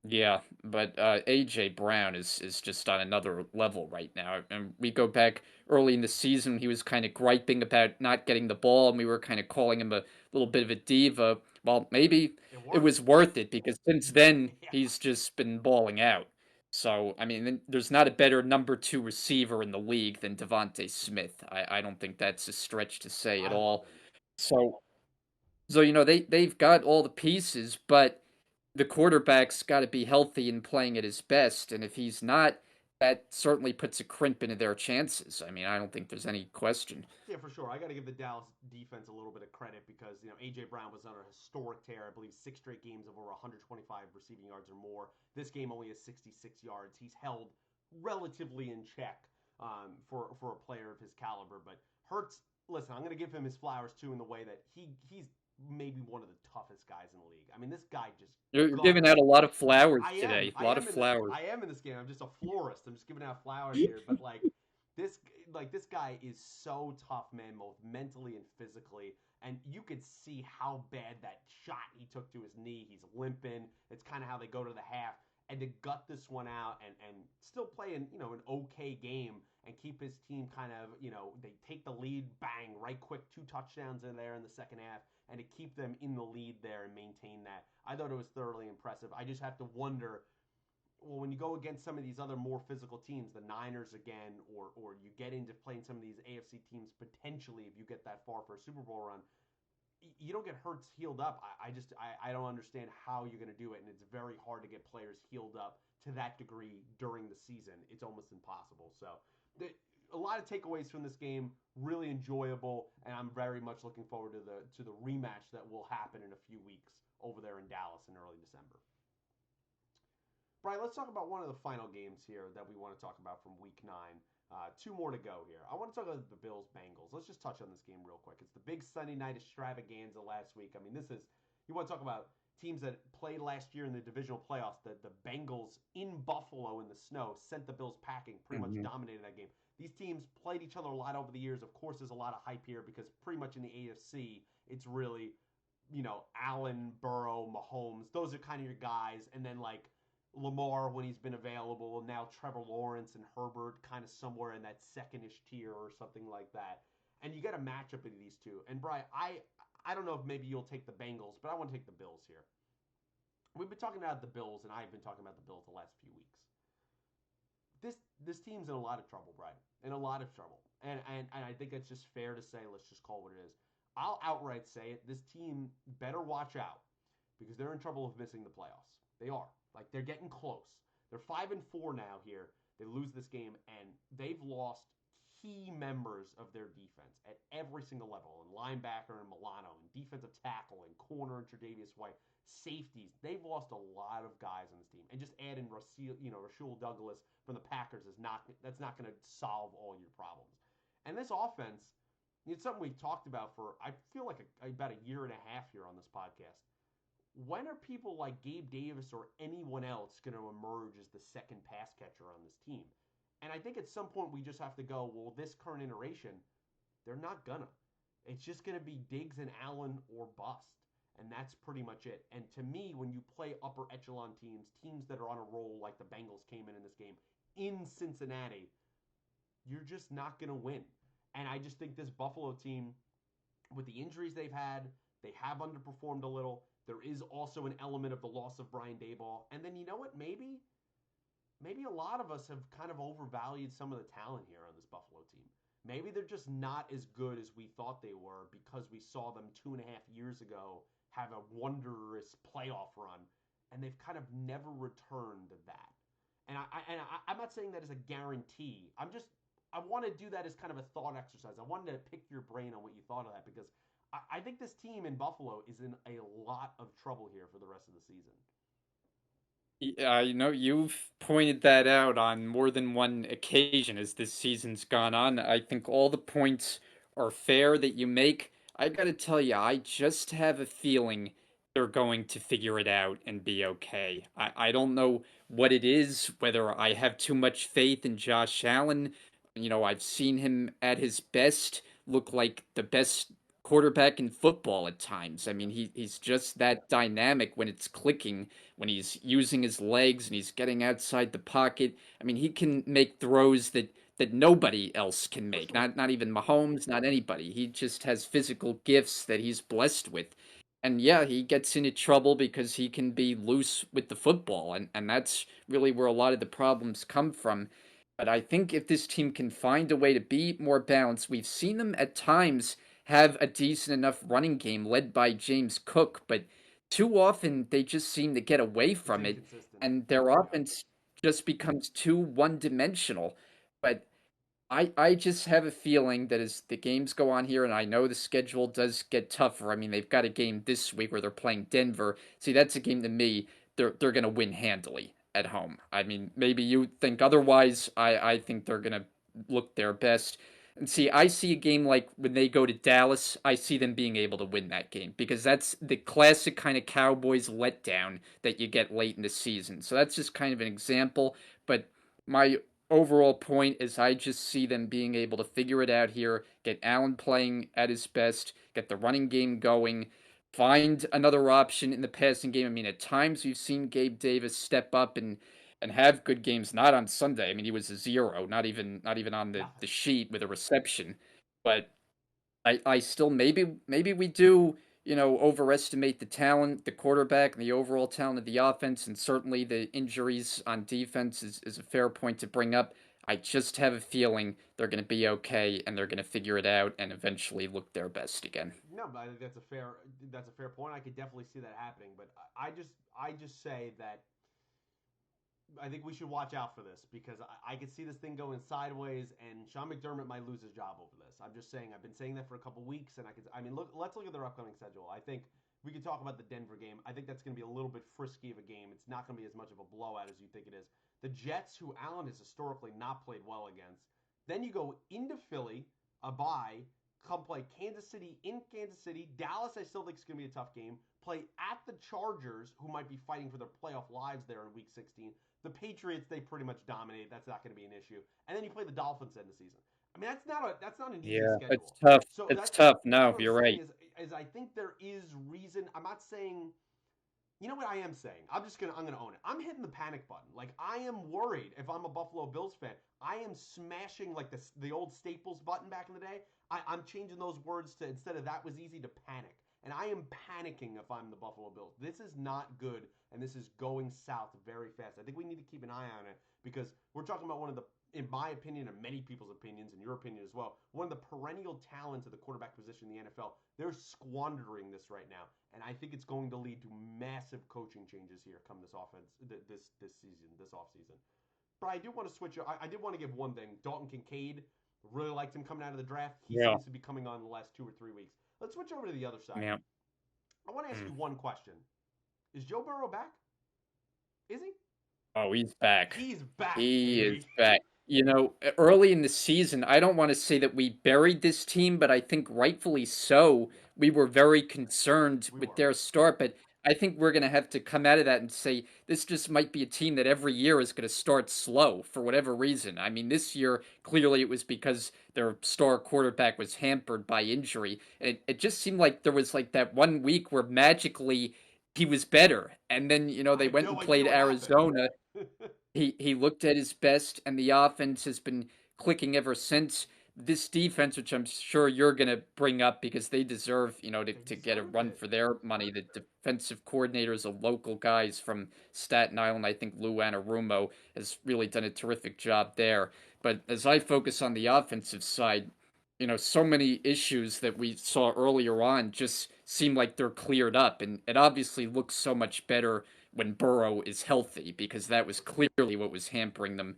yeah, but AJ Brown is just on another level right now. And we go back early in the season, he was kind of griping about not getting the ball, and we were kind of calling him a little bit of a diva. Well, maybe It it worked. was worth it because since then Yeah, he's just been balling out. So I mean, there's not a better number two receiver in the league than Devontae Smith. I don't think that's a stretch to say at I love all. him. So they've got all the pieces, but the quarterback's got to be healthy and playing at his best, and if he's not, that certainly puts a crimp into their chances. I mean, I don't think there's any question. Yeah, for sure. I got to give the Dallas defense a little bit of credit because AJ Brown was on a historic tear. I believe 6 straight games of over 125 receiving yards or more. This game only has 66 yards. He's held relatively in check for a player of his caliber. But Hurts, listen, I'm going to give him his flowers too in the way that he's maybe one of the toughest guys in the league. I mean, this guy just You're giving guts. out a lot of flowers I am. today. A lot of flowers. I am in this game. I'm just a florist. I'm just giving out flowers here. But this this guy is so tough, man, both mentally and physically. And you could see how bad that shot he took to his knee. He's limping. It's kind of how they go to the half. And to gut this one out and still play an okay game and keep his team kind of, they take the lead, bang, right quick, 2 touchdowns in there in the second half, and to keep them in the lead there and maintain that. I thought it was thoroughly impressive. I just have to wonder, well, when you go against some of these other more physical teams, the Niners again, or you get into playing some of these AFC teams potentially if you get that far for a Super Bowl run, you don't get Hurts healed up. I don't understand how you're going to do it, and it's very hard to get players healed up to that degree during the season. It's almost impossible. So a lot of takeaways from this game, really enjoyable, and I'm very much looking forward to the rematch that will happen in a few weeks over there in Dallas in early December. Brian, let's talk about one of the final games here that we want to talk about from Week 9. 2 more to go here. I want to talk about the Bills Bengals. Let's just touch on this game real quick. It's the big Sunday night extravaganza last week. I mean, this is, you want to talk about teams that played last year in the divisional playoffs. The Bengals in Buffalo in the snow sent the Bills packing, pretty much Hmm. dominated that game. These teams played each other a lot over the years. Of course, there's a lot of hype here because pretty much in the AFC, it's really, Allen, Burrow, Mahomes. Those are kind of your guys. And then Lamar when he's been available, and now Trevor Lawrence and Herbert kind of somewhere in that second-ish tier or something like that. And you get a matchup of these two. And Brian, I don't know if maybe you'll take the Bengals, but I want to take the Bills here. We've been talking about the Bills, and I've been talking about the Bills the last few weeks. This team's in a lot of trouble, Brian. In a lot of trouble. And I think it's just fair to say, let's just call it what it is. I'll outright say it. This team better watch out because they're in trouble of missing the playoffs. They are. They're getting close. They're 5-4 now here. They lose this game and they've lost key members of their defense at every single level. And linebacker and Milano, and defensive tackle and corner and Tre'Davious White, safeties. They've lost a lot of guys on this team. And just add in Rasul Douglas from the Packers that's not going to solve all your problems. And this offense, it's something we've talked about for I feel like about a year and a half here on this podcast. When are people like Gabe Davis or anyone else going to emerge as the second pass catcher on this team? And I think at some point we just have to go, well, this current iteration, they're not gonna. It's just gonna be Diggs and Allen or bust. And that's pretty much it. And to me, when you play upper echelon teams that are on a roll like the Bengals came in this game in Cincinnati, you're just not gonna win. And I just think this Buffalo team, with the injuries they've had, they have underperformed a little. There is also an element of the loss of Brian Dayball. And then you know what? Maybe a lot of us have kind of overvalued some of the talent here on this Buffalo team. Maybe they're just not as good as we thought they were because we saw them 2.5 years ago have a wondrous playoff run. and they've kind of never returned that. I'm not saying that as a guarantee. I want to do that as kind of a thought exercise. I wanted to pick your brain on what you thought of that because I think this team in Buffalo is in a lot of trouble here for the rest of the season. You've pointed that out on more than one occasion as this season's gone on. I think all the points are fair that you make. I gotta tell you, I just have a feeling they're going to figure it out and be okay. I don't know what it is, whether I have too much faith in Josh Allen. I've seen him at his best look like the best quarterback in football at times. I mean, he's just that dynamic when it's clicking, when he's using his legs and he's getting outside the pocket. I mean, he can make throws that nobody else can For make. sure. Not even Mahomes, not anybody. He just has physical gifts that he's blessed with. And yeah, he gets into trouble because he can be loose with the football, and that's really where a lot of the problems come from. But I think if this team can find a way to be more balanced, we've seen them at times have a decent enough running game led by James Cook, but too often they just seem to get away It's from it, inconsistent. and their Yeah. offense just becomes too one dimensional. But I just have a feeling that as the games go on here, and I know the schedule does get tougher. I mean, they've got a game this week where they're playing Denver. See, that's a game to me they're gonna win handily at home. I mean, maybe you think otherwise. I think they're gonna look their best. And see, I see a game like when they go to Dallas, I see them being able to win that game because that's the classic kind of Cowboys letdown that you get late in the season. So that's just kind of an example. But my overall point is I just see them being able to figure it out here, get Allen playing at his best, get the running game going, find another option in the passing game. I mean, at times we've seen Gabe Davis step up and have good games. Not on Sunday. I mean, he was a zero, not even on the Nothing. sheet with a reception. But I still maybe we do overestimate the talent, the quarterback, and the overall talent of the offense, and certainly the injuries on defense is a fair point to bring up. I just have a feeling they're going to be okay and they're going to figure it out and eventually look their best again. No, but I think that's a fair point. I could definitely see that happening, but I just say that I think we should watch out for this because I could see this thing going sideways, and Sean McDermott might lose his job over this. I'm just saying. I've been saying that for a couple weeks, and I mean, let's look at their upcoming schedule. I think we can talk about the Denver game. I think that's going to be a little bit frisky of a game. It's not going to be as much of a blowout as you think it is. The Jets, who Allen has historically not played well against. Then you go into Philly, a bye, come play Kansas City in Kansas City. Dallas, I still think is going to be a tough game. Play at the Chargers, who might be fighting for their playoff lives there in Week 16. The Patriots, they pretty much dominate. That's not going to be an issue. And then you play the Dolphins end of the season. I mean, that's not an easy Yeah, it's schedule. tough. So It's tough. that's No, what I'm you're saying right. is I think there is reason. I'm not saying. You know what I am saying? I'm gonna own it. I'm hitting the panic button. Like I am worried if I'm a Buffalo Bills fan. I am smashing like the old Staples button back in the day. I'm changing those words to instead of that was easy to panic. And I am panicking if I'm the Buffalo Bills. This is not good, and this is going south very fast. I think we need to keep an eye on it because we're talking about one of the, in my opinion, and many people's opinions, and your opinion as well, one of the perennial talents of the quarterback position in the NFL. They're squandering this right now, and I think it's going to lead to massive coaching changes here come this offense this season, this offseason. But I do want to switch. I did want to give one thing. Dalton Kincaid, really liked him coming out of the draft. He Yeah. seems to be coming on the last 2 or 3 weeks. Let's switch over to the other side. Yeah. I want to ask Mm. you one question. Is Joe Burrow back? Is he? Oh, he's back. He's back, He is baby. back. Early in the season, I don't want to say that we buried this team, but I think rightfully so. Yeah, We were very concerned we with were. their start, but I think we're going to have to come out of that and say this just might be a team that every year is going to start slow for whatever reason. I mean, this year, clearly it was because their star quarterback was hampered by injury. It just seemed like there was like that one week where magically he was better. And then, I they have went no and idea played what happened. Arizona. He looked at his best, and the offense has been clicking ever since. This defense, which I'm sure you're going to bring up because they deserve, They to get a deserve run it. for their money. The defensive coordinators are local guys from Staten Island. I think Lou Anarumo has really done a terrific job there. But as I focus on the offensive side, so many issues that we saw earlier on just seem like they're cleared up, and it obviously looks so much better when Burrow is healthy, because that was clearly what was hampering them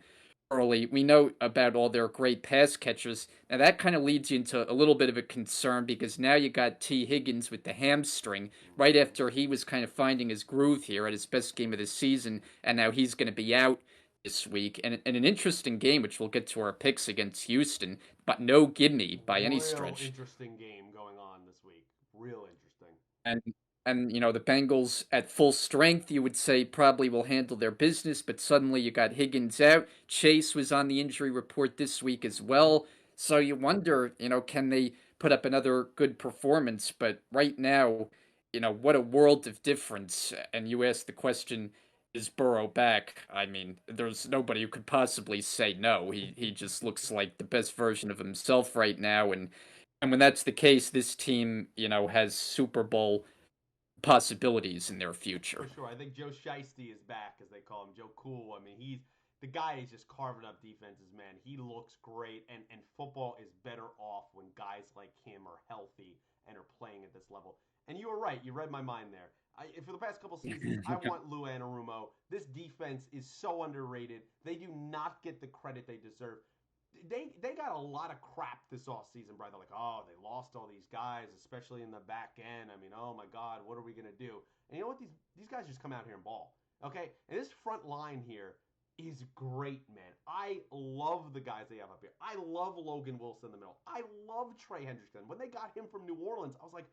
early. We know about all their great pass catchers. Now that kind of leads you into a little bit of a concern because now you got T. Higgins with the hamstring right Mm-hmm. after he was kind of finding his groove here at his best game of the season, and now he's going to be out this week. And an interesting game, which we'll get to our picks against Houston, but no gimme by any Real stretch. interesting game going on this week. Real interesting. And the Bengals at full strength, you would say probably will handle their business, but suddenly you got Higgins out. Chase was on the injury report this week as Mm-hmm. well. So you wonder, can they put up another good performance? But right now, what a world of difference. And you ask the question, is Burrow back? I mean, there's nobody who could possibly say no. He just looks like the best version of himself right now, and when that's the case, this team, has Super Bowl possibilities in their For future. sure. I think Joe Shiesty is back, as they call him. Joe Cool. I mean, he's the guy is just carving up defenses, man. He looks great, and football is better off when guys like him are healthy and are playing at this level. And you were right. You read my mind there. For the past couple seasons, I want Lou Anarumo. This defense is so underrated. They do not get the credit they deserve. They got a lot of crap this offseason, Brian. They're like, oh, they lost all these guys, especially in the back end. I mean, oh my God, what are we gonna do? And you know what? These guys just come out here and ball. Okay? And this front line here is great, man. I love the guys they have up here. I love Logan Wilson in the middle. I love Trey Hendrickson. When they got him from New Orleans, I was like,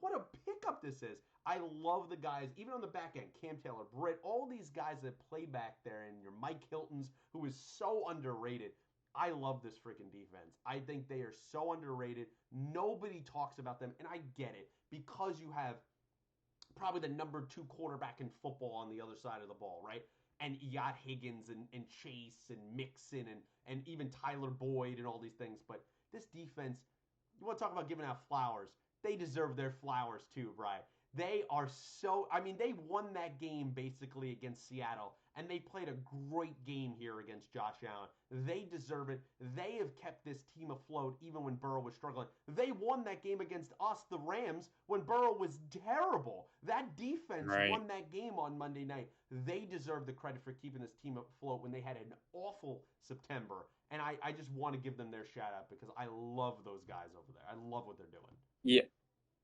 what a pickup this is. I love the guys, even on the back end, Cam Taylor, Britt, all these guys that play back there, and your Mike Hiltons, who is so underrated. I love this freaking defense. I think they are so underrated. Nobody talks about them, and I get it because you have probably the number two quarterback in football on the other side of the ball, right? And you got Higgins and Chase and Mixon and even Tyler Boyd and all these things. But this defense, you want to talk about giving out flowers? They deserve their flowers too, Brian. They are so. I mean, they won that game basically against Seattle, and they played a great game here against Josh Allen. They deserve it. They have kept this team afloat even when Burrow was struggling. They won that game against us, the Rams, when Burrow was terrible. That defense Right. won that game on Monday night. They deserve the credit for keeping this team afloat when they had an awful September. And I just want to give them their shout out because I love those guys over there. I love what they're doing. Yeah,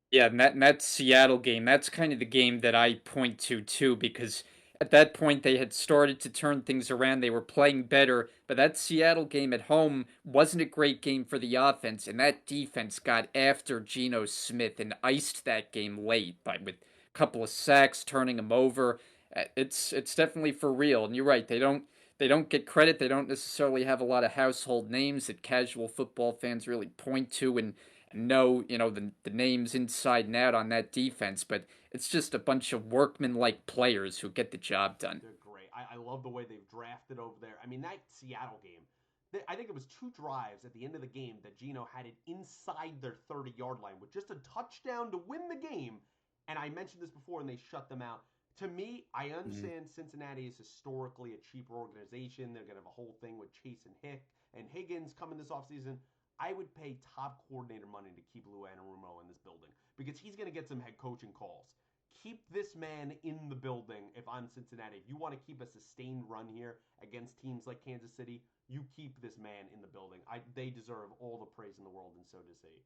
yeah, and that Seattle game, that's kind of the game that I point to too, because at that point they had started to turn things around. They were playing better, but that Seattle game at home wasn't a great game for the offense, and that defense got after Geno Smith and iced that game late by with a couple of sacks, turning him over. It's definitely for real, and you're right. They don't get credit. They don't necessarily have a lot of household names that casual football fans really point to and know, the names inside and out on that defense, but it's just a bunch of workman-like players who get the job done. They're great. I love the way they've drafted over there. I mean, that Seattle game, I think it was two drives at the end of the game that Geno had it inside their 30-yard line with just a touchdown to win the game. And I mentioned this before, and they shut them out. To me, I Mhm. understand Cincinnati is historically a cheaper organization. They're going to have a whole thing with Chase and Higgins coming this offseason. I would pay top coordinator money to keep Lou Anarumo in this building because he's going to get some head coaching calls. Keep this man in the building if I'm Cincinnati. If you want to keep a sustained run here against teams like Kansas City, you keep this man in the building. They deserve all the praise in the world, and so does he.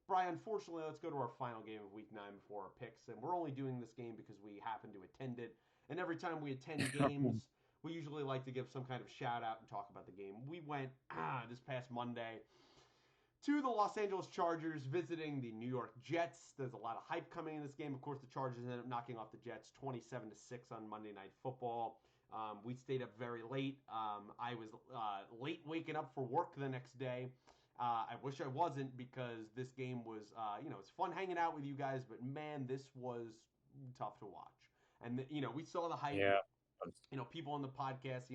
Brian, unfortunately, let's go to our final game of week 9 before our picks. And we're only doing this game because we happen to attend it. And every time we attend games, we usually like to give some kind of shout out and talk about the game. We went this past Monday to the Los Angeles Chargers visiting the New York Jets. There's a lot of hype coming in this game. Of course, the Chargers ended up knocking off the Jets 27-6 on Monday Night Football. We stayed up very late. I was late waking up for work the next day. I wish I wasn't because this game was, it's fun hanging out with you guys, but man, this was tough to watch. And we saw the hype. Yeah. People on the podcast,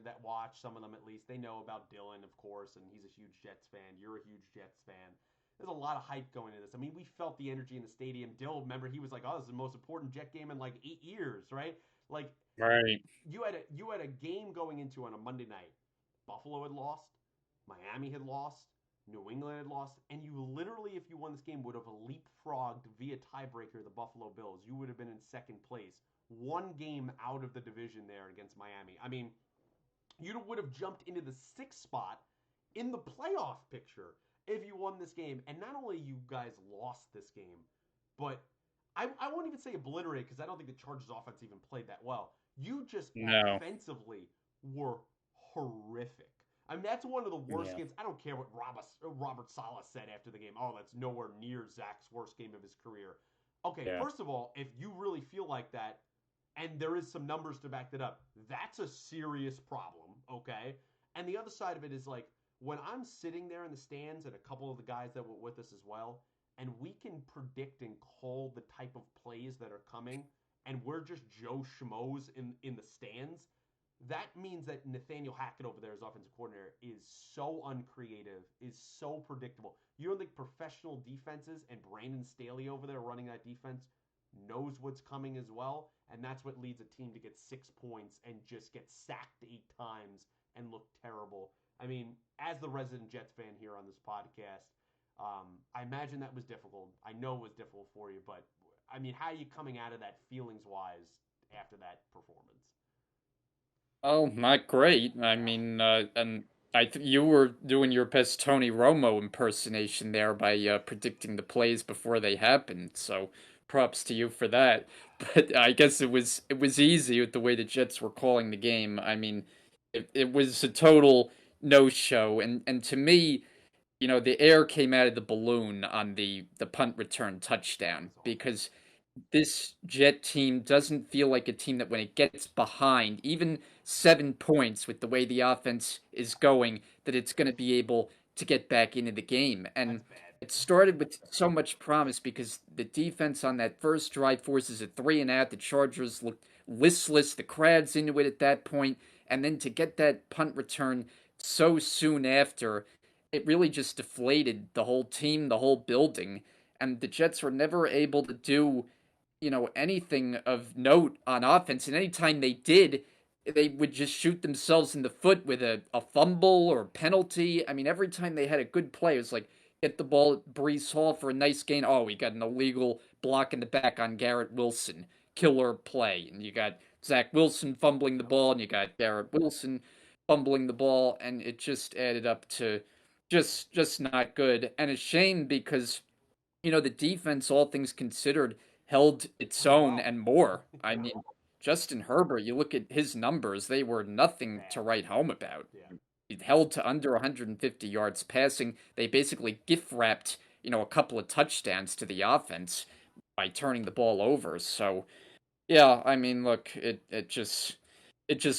that watch, some of them at least, they know about Dylan, of course, and he's a huge Jets fan. You're a huge Jets fan. There's a lot of hype going into this. I mean, we felt the energy in the stadium. Dill, remember, he was like, "Oh, this is the most important Jet game in like 8 years," right? Like, Right. you had a game going into on a Monday night. Buffalo had lost, Miami had lost, New England had lost, and you literally, if you won this game, would have leapfrogged via tiebreaker the Buffalo Bills. You would have been in second place, one game out of the division there against Miami. I mean, you would have jumped into the sixth spot in the playoff picture if you won this game. And not only you guys lost this game, but I won't even say obliterate because I don't think the Chargers offense even played that well. You just No. offensively were horrific. I mean, that's one of the worst Yeah. games. I don't care what Robert Saleh said after the game. Oh, that's nowhere near Zach's worst game of his career. Okay, Yeah. first of all, if you really feel like that, and there is some numbers to back that up, that's a serious problem, okay? And the other side of it is like when I'm sitting there in the stands and a couple of the guys that were with us as well, and we can predict and call the type of plays that are coming, and we're just Joe Schmoes in the stands, that means that Nathaniel Hackett over there as offensive coordinator is so uncreative, is so predictable. You don't think professional defenses and Brandon Staley over there running that defense knows what's coming as well, and that's what leads a team to get 6 points and just get sacked 8 times and look terrible. I mean, as the resident Jets fan here on this podcast, I imagine that was difficult. I know it was difficult for you, but I mean, how are you coming out of that feelings wise after that performance? Oh, not great. I mean, and you were doing your best Tony Romo impersonation there by predicting the plays before they happened. So props to you for that. But I guess it was easy with the way the Jets were calling the game. I mean, it was a total no show, and to me, the air came out of the balloon on the punt return That touchdown was awful. because this Jet team doesn't feel like a team that when it gets behind, even 7 points with the way the offense is going, that it's going to be able to get back into the game. That's And bad. it started with so much promise because the defense on that first drive forces a 3-and-out. The Chargers looked listless. The crowd's into it at that point. And then to get that punt return so soon after, it really just deflated the whole team, the whole building. And the Jets were never able to do anything of note on offense. And anytime they did, they would just shoot themselves in the foot with a fumble or a penalty. I mean, every time they had a good play, it was like, get the ball at Brees Hall for a nice gain. Oh, we got an illegal block in the back on Garrett Wilson. Killer play. And you got Zach Wilson fumbling the Yep. ball, and you got Garrett Wilson fumbling the ball, and it just added up to just not good. And a shame because the defense, all things considered, held its Played own well. and more. I Yeah. mean, Justin Herbert, you look at his numbers, they were nothing to Bad. write home about. Yeah. He held to under 150 yards passing. They basically gift wrapped, a couple of touchdowns to the offense by turning the ball over. So, yeah, I mean, look, it just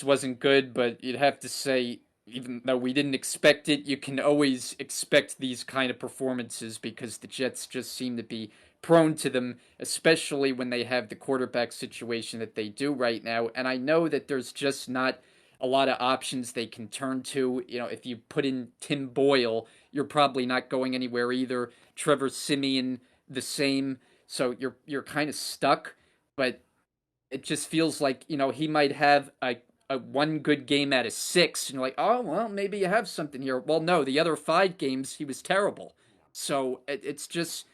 wasn't good, but you'd have to say even though we didn't expect it, you can always expect these kind of performances because the Jets just seem to be prone to them, especially when they have the quarterback situation that they do right now. And I know that there's just not a lot of options they can turn to. If you put in Tim Boyle, you're probably not going anywhere either. Trevor Simeon, the same. So you're kind of stuck, but it just feels like he might have a one good game out of six, and you're like, oh well, maybe you have something here. Well, no, the other 5 games he was terrible. Yeah. So it's just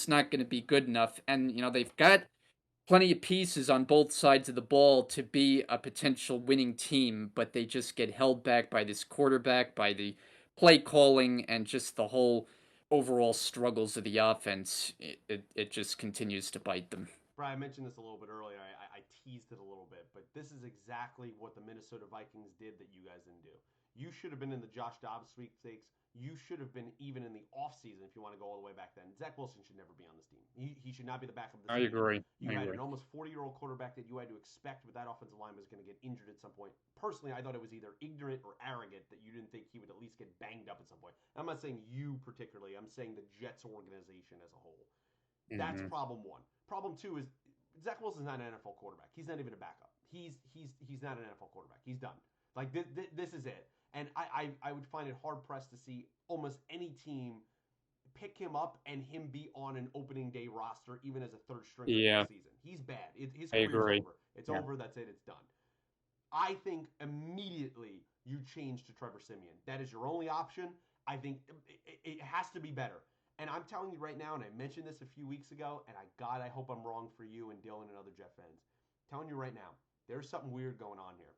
not going to be good enough. And they've got plenty of pieces on both sides of the ball to be a potential winning team, but they just get held back by this quarterback, by the play calling, and just the whole overall struggles of the offense. It just continues to bite them. Brian, I mentioned this a little bit earlier. I teased it a little bit, but this is exactly what the Minnesota Vikings did that you guys didn't do. You should have been in the Josh Dobbs sweepstakes. You should have been even in the offseason if you want to go all the way back then. Zach Wilson should never be on this team. He should not be the backup this I season. agree. You I had agree. an almost 40-year-old quarterback that you had to expect with that offensive line was going to get injured at some point. Personally, I thought it was either ignorant or arrogant that you didn't think he would at least get banged up at some point. I'm not saying you particularly. I'm saying the Jets organization as a whole. That's Hmm. problem one. Problem two is Zach Wilson's not an NFL quarterback. He's not even a backup. He's not an NFL quarterback. He's done. Like this is it. And I would find it hard pressed to see almost any team pick him up and him be on an opening day roster, even as a third stringer Yeah, next season. He's bad. His I career's agree. over. It's Yeah. over. That's it. It's done. I think immediately you change to Trevor Simeon. That is your only option. I think it has to be better. And I'm telling you right now, and I mentioned this a few weeks ago, and God, I hope I'm wrong for you and Dylan and other Jet fans. I'm telling you right now, there's something weird going on here.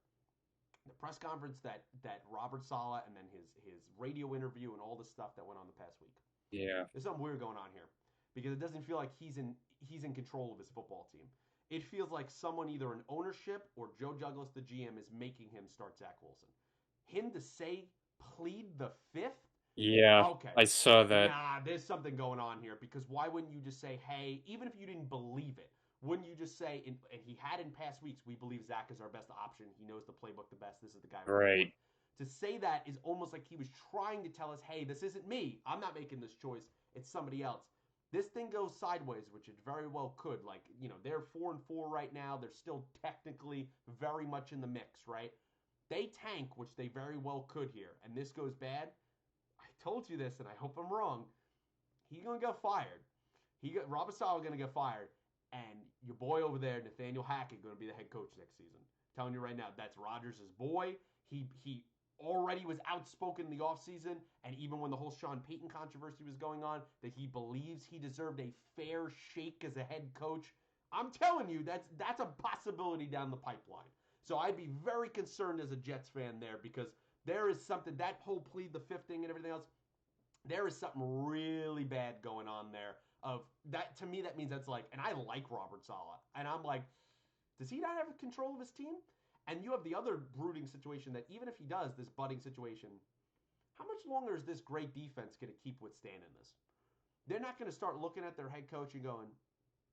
The press conference that Robert Saleh and then his radio interview and all the stuff that went on the past week. Yeah. There's something weird going on here because it doesn't feel like he's in control of his football team. It feels like someone either in ownership or Joe Douglas, the GM, is making him start Zach Wilson. Him to say plead the fifth. Yeah, Okay. I saw that. Nah, there's something going on here because why wouldn't you just say, hey, even if you didn't believe it, wouldn't you just say, and he had in past weeks, we believe Zach is our best option. He knows the playbook the best. This is the guy we're going with. Right. To say that is almost like he was trying to tell us, hey, this isn't me. I'm not making this choice. It's somebody else. This thing goes sideways, which it very well could. Like, they're 4-4 right now. They're still technically very much in the mix, right? They tank, which they very well could here, and this goes bad. I told you this, and I hope I'm wrong. He's gonna get fired. Robert Saleh gonna get fired, and your boy over there, Nathaniel Hackett, gonna be the head coach next season. I'm telling you right now, that's Rodgers' boy. He already was outspoken in the offseason, and even when the whole Sean Payton controversy was going on, that he believes he deserved a fair shake as a head coach. I'm telling you, that's a possibility down the pipeline. So I'd be very concerned as a Jets fan there because there is something, that whole plead the fifth thing and everything else, there is something really bad going on there. Of that, to me, that means that's like, and I like Robert Saleh, and I'm like, does he not have control of his team? And you have the other brooding situation that even if he does, this budding situation, how much longer is this great defense going to keep withstanding this? They're not going to start looking at their head coach and going,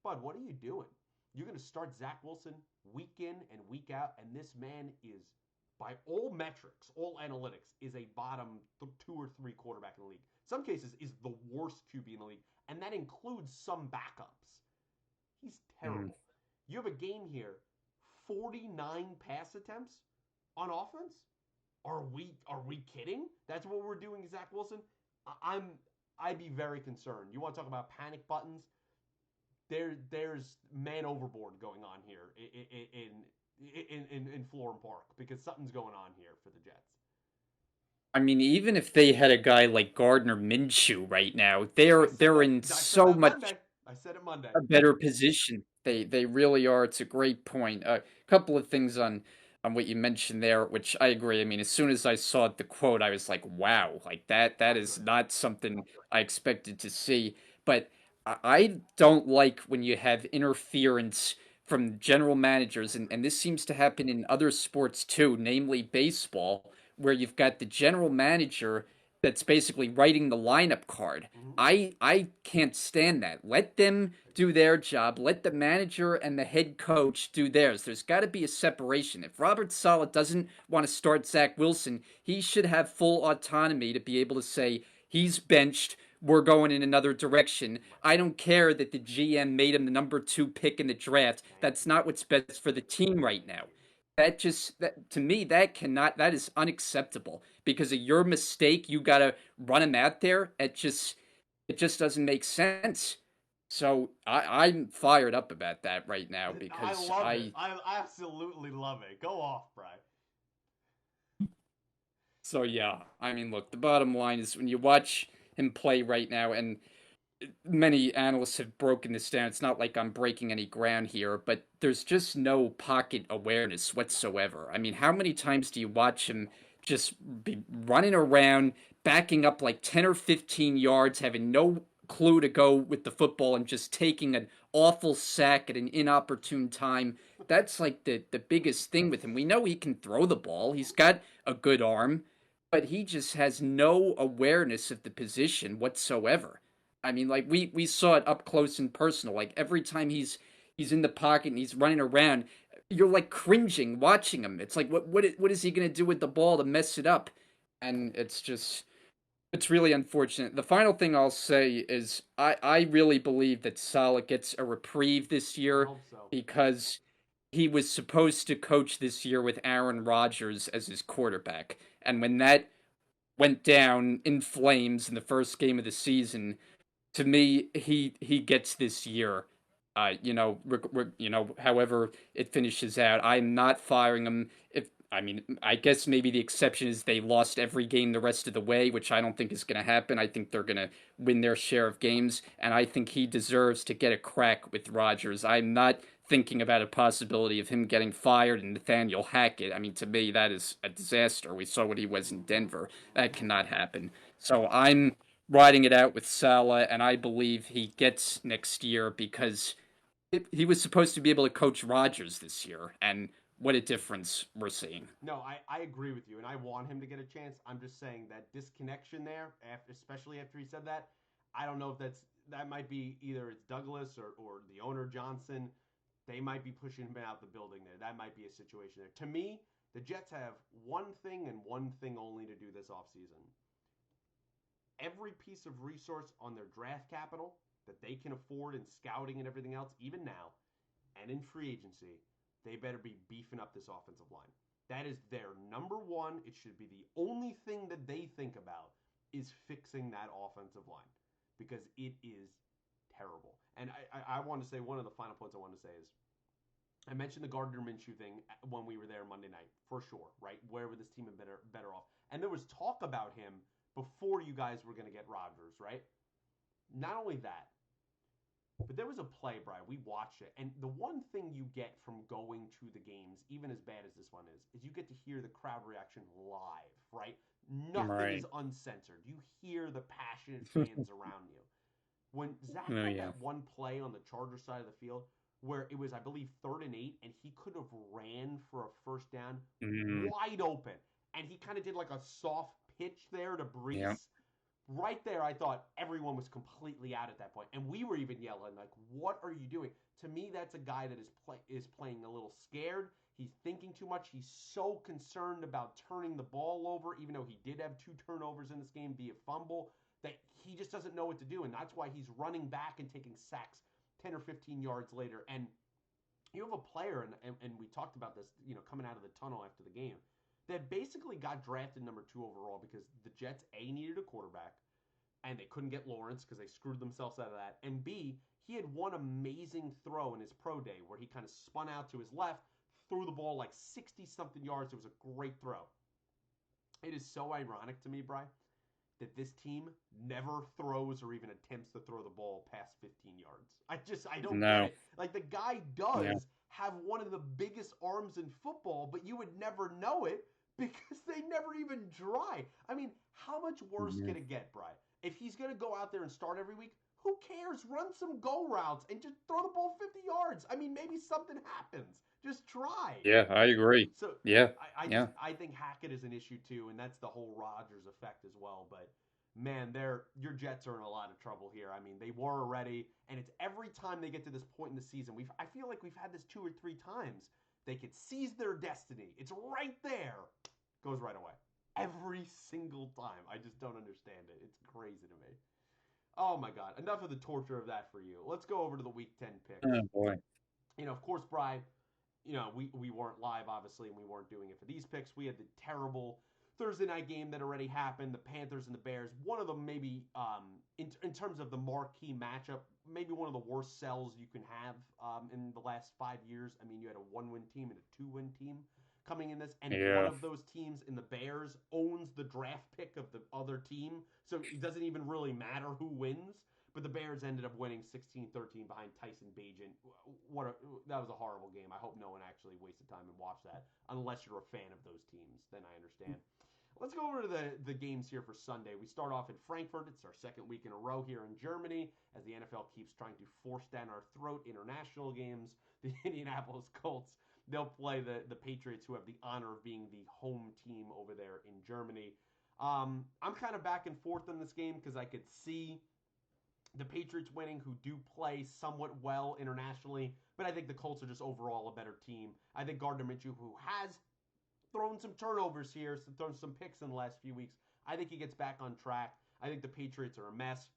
Bud, what are you doing? You're going to start Zach Wilson week in and week out, and this man is, by all metrics, all analytics, is a bottom 2 or 3 quarterback in the league. Some cases is the worst QB in the league, and that includes some backups. He's terrible. Mm. You have a game here, 49 pass attempts on offense. Are we kidding? That's what we're doing, Zach Wilson. I'd be very concerned. You want to talk about panic buttons? There's man overboard going on here in Florham Park because something's going on here for the Jets. I mean, even if they had a guy like Gardner Minshew right now, I said they're that. in I said so that much Monday. I said it Monday. a better position. They really are. It's a great point. A couple of things on what you mentioned there, which I agree. I mean, as soon as I saw the quote, I was like, "Wow, like that Not is good. not something I expected to see." But I don't like when you have interference from general managers, and this seems to happen in other sports too, namely baseball, where you've got the general manager that's basically writing the lineup card. Mm-hmm. I can't stand that. Let them do their job. Let the manager and the head coach do theirs. There's got to be a separation. If Robert Saleh doesn't want to start Zach Wilson, he should have full autonomy to be able to say he's benched. We're going in another direction. I don't care that the GM made him the number 2 pick in the draft. Thank That's you. not what's best for the team right Thank now. you. That to me that is unacceptable because of your mistake. You gotta run him out there. It just doesn't make sense. So I'm fired up about that right now I because love it. I I absolutely love it. Go off, Brian. so yeah. I mean, look, the bottom line is when you watch him play right now, and many analysts have broken this down. It's not like I'm breaking any ground here, but there's just no pocket awareness No. whatsoever. I mean, how many times do you watch him just be running around, backing up like 10 or 15 yards, having no clue to go with the football and just taking an awful sack at an inopportune time? That's like the biggest thing with him. We know he can throw the ball. He's got a good arm, but he just has no awareness of the position whatsoever. I mean, like we saw it up close and personal. Like every time he's in the pocket and he's running around, you're like cringing watching him. It's like what is he gonna do with the ball to mess it up? And it's really unfortunate. The final thing I'll say is I really believe that Salah gets a reprieve this I year hope so. because he was supposed to coach this year with Aaron Rodgers as his quarterback. And when that went down in flames in the first game of the season, to me, he gets this year. However it finishes out, I'm not firing him. If I mean, I guess maybe the exception is they lost every game the rest of the way, which I don't think is going to happen. I think they're going to win their share of games, and I think he deserves to get a crack with Rodgers. I'm not thinking about a possibility of him getting fired and Nathaniel Hackett. I mean, to me, that is a disaster. We saw what he was in Denver. That cannot happen. So I'm riding it out with Salah, and I believe he gets next year because he was supposed to be able to coach Rodgers this year, and what a difference we're seeing. No, I agree with you, and I want him to get a chance. I'm just saying that disconnection there, after, especially after he said that, I don't know if that might be either it's Douglas or the owner Johnson. They might be pushing him out the building there. That might be a situation there. To me, the Jets have one thing and one thing only to do this offseason. Every piece of resource on their draft capital that they can afford in scouting and everything else, even now, and in free agency, they better be beefing up this offensive line. That is their number one. It should be the only thing that they think about is fixing that offensive line because it is terrible. And I want to say one of the final points I want to say is I mentioned the Gardner Minshew thing when we were there Monday night, for sure, right? Where would this team have been better off? And there was talk about him before you guys were going to get Rodgers, right? Not only that, but there was a play, Brian. We watched it, and the one thing you get from going to the games, even as bad as this one is you get to hear the crowd reaction live, right? Nothing is Right. uncensored. You hear the passionate fans around you. When Zach Oh had yeah. that one play on the Charger side of the field where it was, I believe, 3rd and 8, and he could have ran for a first down Mm, wide open, and he kind of did like a soft pitch there to yeah. Brees. Right there, I thought everyone was completely out at that point, and we were even yelling like, "What are you doing?" To me, that's a guy that is playing a little scared. He's thinking too much. He's so concerned about turning the ball over, even though he did have 2 turnovers in this game via fumble, that he just doesn't know what to do, and that's why he's running back and taking sacks 10 or 15 yards later. And you have a player, and we talked about this, coming out of the tunnel after the game, that basically got drafted number 2 overall because the Jets A needed a quarterback and they couldn't get Lawrence because they screwed themselves out of that. And B, he had one amazing throw in his pro day where he kind of spun out to his left, threw the ball like 60 something yards. It was a great throw. It is so ironic to me, Bry, that this team never throws or even attempts to throw the ball past 15 yards. I don't get No. it. Like the guy Yeah. does have one of the biggest arms in football, but you would never know it because they never even try. I mean, how much worse Mhm. can it get, Bry? If he's going to go out there and start every week, who cares? Run some go routes and just throw the ball 50 yards. I mean, maybe something happens. Just try. Yeah, I agree. So Yeah. I Yeah. I think Hackett is an issue too, and that's the whole Rodgers effect as well. But man, your Jets are in a lot of trouble here. I mean, they were already, and it's every time they get to this point in the season. I feel like we've had this 2 or 3 times. They could seize their destiny. It's right there. Goes right away. Every single time. I just don't understand it. It's crazy to me. Oh my God. Enough of the torture of that for you. Let's go over to the week 10 picks. Oh boy. Of course, Bry, we weren't live, obviously, and we weren't doing it for these picks. We had the terrible Thursday night game that already happened, the Panthers and the Bears. One of them, maybe, in terms of the marquee matchup, maybe one of the worst sells you can have in the last 5 years. I mean, you had a 1-win team and a 2-win team coming in this, and one Yeah. of those teams in the Bears owns the draft pick of the other team, so it doesn't even really matter who wins. But the Bears ended up winning 16-13 behind Tyson Bagent. That was a horrible game. I hope no one actually wasted time and watched that, unless you're a fan of those teams. Then I understand. Let's go over to the games here for Sunday. We start off in Frankfurt. It's our second week in a row here in Germany as the NFL keeps trying to force down our throat international games. The Indianapolis Colts, they'll play the Patriots, who have the honor of being the home team over there in Germany. I'm kind of back and forth in this game because I could see the Patriots winning, who do play somewhat well internationally, but I think the Colts are just overall a better team. I think Gardner Minshew, who has thrown some turnovers here, thrown some picks in the last few weeks, I think he gets back on track. I think the Patriots are a mess.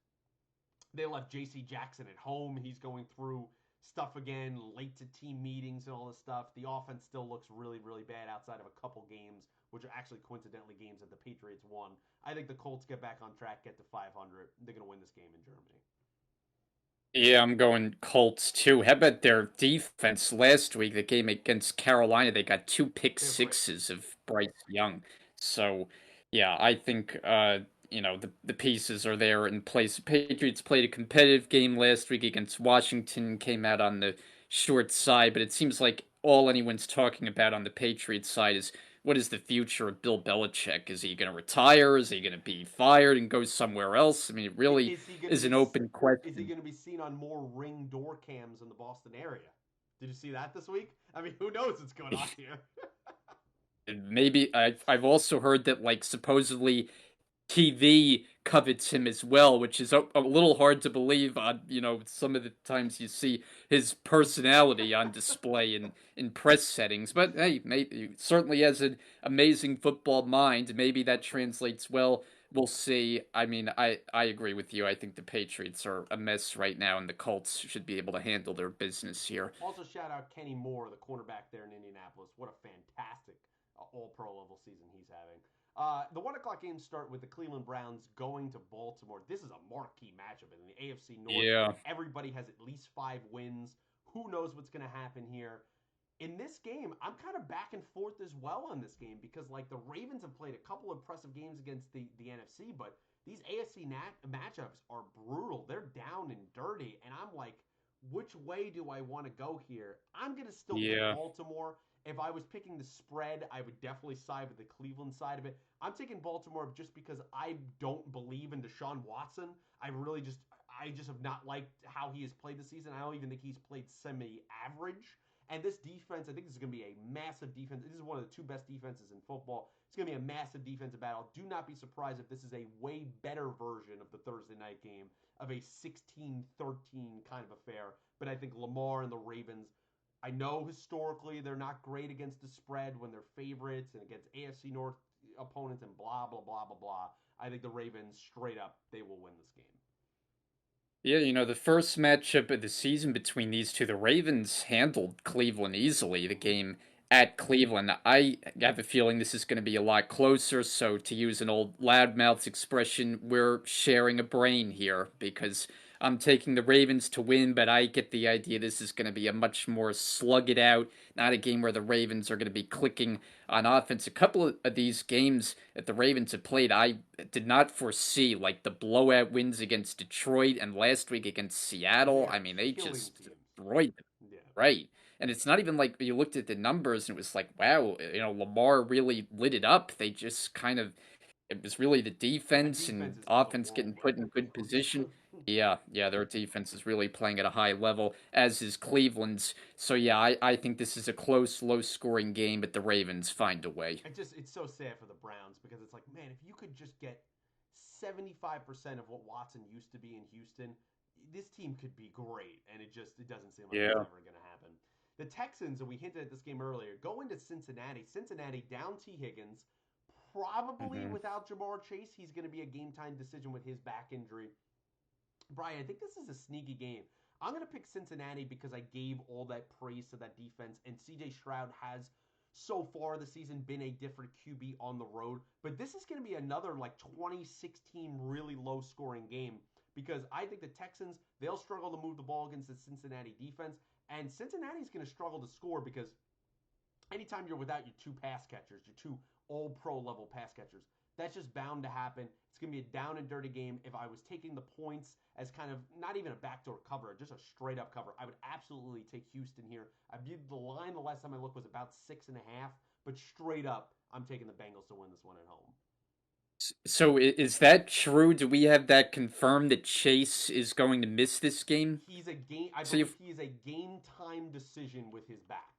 They left J.C. Jackson at home. He's going through stuff again, late to team meetings and all this stuff. The offense still looks really, really bad outside of a couple games, which are actually coincidentally games that the Patriots won. I think the Colts get back on track, get to 500. They're going to win this game in Germany. Yeah, I'm going Colts too. How about their defense last week? The game against Carolina, they got two pick Right. sixes of Bryce Young. So, yeah, I think the pieces are there in place. Patriots played a competitive game last week against Washington, came out on the short side, but it seems like all anyone's talking about on the Patriots side is what is the future of Bill Belichick? Is he going to retire? Is he going to be fired and go somewhere else? I mean, it really Is he going to is be? an open Is he question. going to be seen on more Ring door cams in the Boston area? Did you see that this week? I mean, who knows what's going on here? Maybe I've also heard that like supposedly TV covets him as well, which is a little hard to believe on, some of the times you see his personality on display in press settings. But hey, maybe certainly has an amazing football mind. Maybe that translates well. We'll see. I mean, I agree with you. I think the Patriots are a mess right now, and the Colts should be able to handle their business here. Also, shout out Kenny Moore, the cornerback there in Indianapolis. What a fantastic All Pro level season he's having. The 1 o'clock games start with the Cleveland Browns going to Baltimore. This is a marquee matchup in the AFC North. Yeah, Everybody has at least 5 wins. Who knows what's going to happen here? In this game, I'm kind of back and forth as well on this game because like the Ravens have played a couple of impressive games against the NFC, but these AFC matchups are brutal. They're down and dirty, and I'm like, which way do I want to go here? I'm gonna still pick yeah, Baltimore. If I was picking the spread, I would definitely side with the Cleveland side of it. I'm taking Baltimore just because I don't believe in Deshaun Watson. I just have not liked how he has played this season. I don't even think he's played semi-average. And this defense, I think this is going to be a massive defense. This is one of the two best defenses in football. It's going to be a massive defensive battle. Do not be surprised if this is a way better version of the Thursday night game of a 16-13 kind of affair. But I think Lamar and the Ravens, I know historically they're not great against the spread when they're favorites and against AFC North opponents and blah, blah, blah, blah, blah. I think the Ravens, straight up, they will win this game. yeah. The first matchup of the season between these two, the Ravens handled Cleveland easily. The Mm-hmm. game at Cleveland, I have a feeling this is going to be a lot closer. So, to use an old loudmouth expression, we're sharing a brain here because I'm taking the Ravens to win, but I get the idea this is going to be a much more slug it out, not a game where the Ravens are going to be clicking on offense. A couple of these games that the Ravens have played, I did not foresee, like the blowout wins against Detroit and last week against Seattle. Yeah, I mean, they killing just teams. destroyed them, Yeah. right? And it's not even like you looked at the numbers and it was like, wow, Lamar really lit it up. They just kind of it was really the That defense defense and is offense getting otherworldly. put in good position. Yeah, yeah, their defense is really playing at a high level, as is Cleveland's. So yeah, I think this is a close, low-scoring game, but the Ravens find a way. It's so sad for the Browns because it's like, man, if you could just get 75% of what Watson used to be in Houston, this team could be great. And it doesn't seem like it's Yeah. ever going to happen. The Texans, and we hinted at this game earlier, go into Cincinnati. Cincinnati down T. Higgins, probably Hmm. without Jamar Chase. He's going to be a game time decision with his back injury. Brian, I think this is a sneaky game. I'm going to pick Cincinnati because I gave all that praise to that defense, and CJ Stroud has so far this season been a different QB on the road. But this is going to be another like 2016 really low scoring game because I think the Texans, they'll struggle to move the ball against the Cincinnati defense, and Cincinnati's going to struggle to score because anytime you're without your two pass catchers, your two all pro level pass catchers, that's just bound to happen. It's going to be a down and dirty game. If I was taking the points as kind of not even a backdoor cover, just a straight up cover, I would absolutely take Houston here. I viewed the line the last time I looked was about 6.5, but straight up, I'm taking the Bengals to win this one at home. So is that true? Do we have that confirmed that Chase is going to miss this game? He's a game. I So believe you he is a game time decision with his back.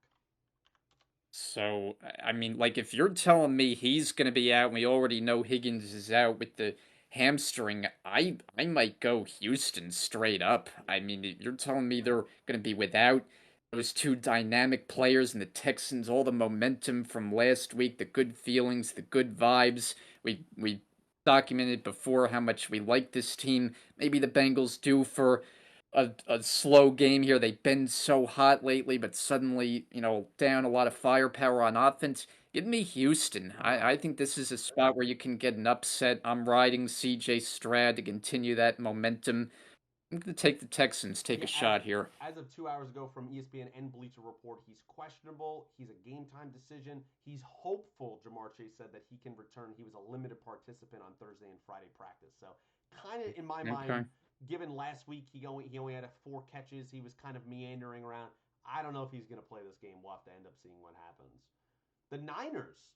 So, I mean, like, if you're telling me he's going to be out, and we already know Higgins is out with the hamstring, I might go Houston straight up. I mean, if you're telling me they're going to be without those two dynamic players and the Texans, all the momentum from last week, the good feelings, the good vibes. We documented before how much we like this team. Maybe the Bengals do for a slow game here. They've been so hot lately, but suddenly, down a lot of firepower on offense. Give me Houston. Mm-hmm. I think this is a spot where you can get an upset. I'm riding CJ Stroud to continue that momentum. I'm going to take the Texans, take a Yeah, shot here. as of 2 hours ago from ESPN and Bleacher Report, he's questionable. He's a game time decision. He's hopeful. Jamar Chase said that he can return. He was a limited participant on Thursday and Friday practice. So, kind of in my mind, Okay. given last week he only had 4 catches, he was kind of meandering around. I don't know if he's going to play this game. We'll have to end up seeing what happens. The Niners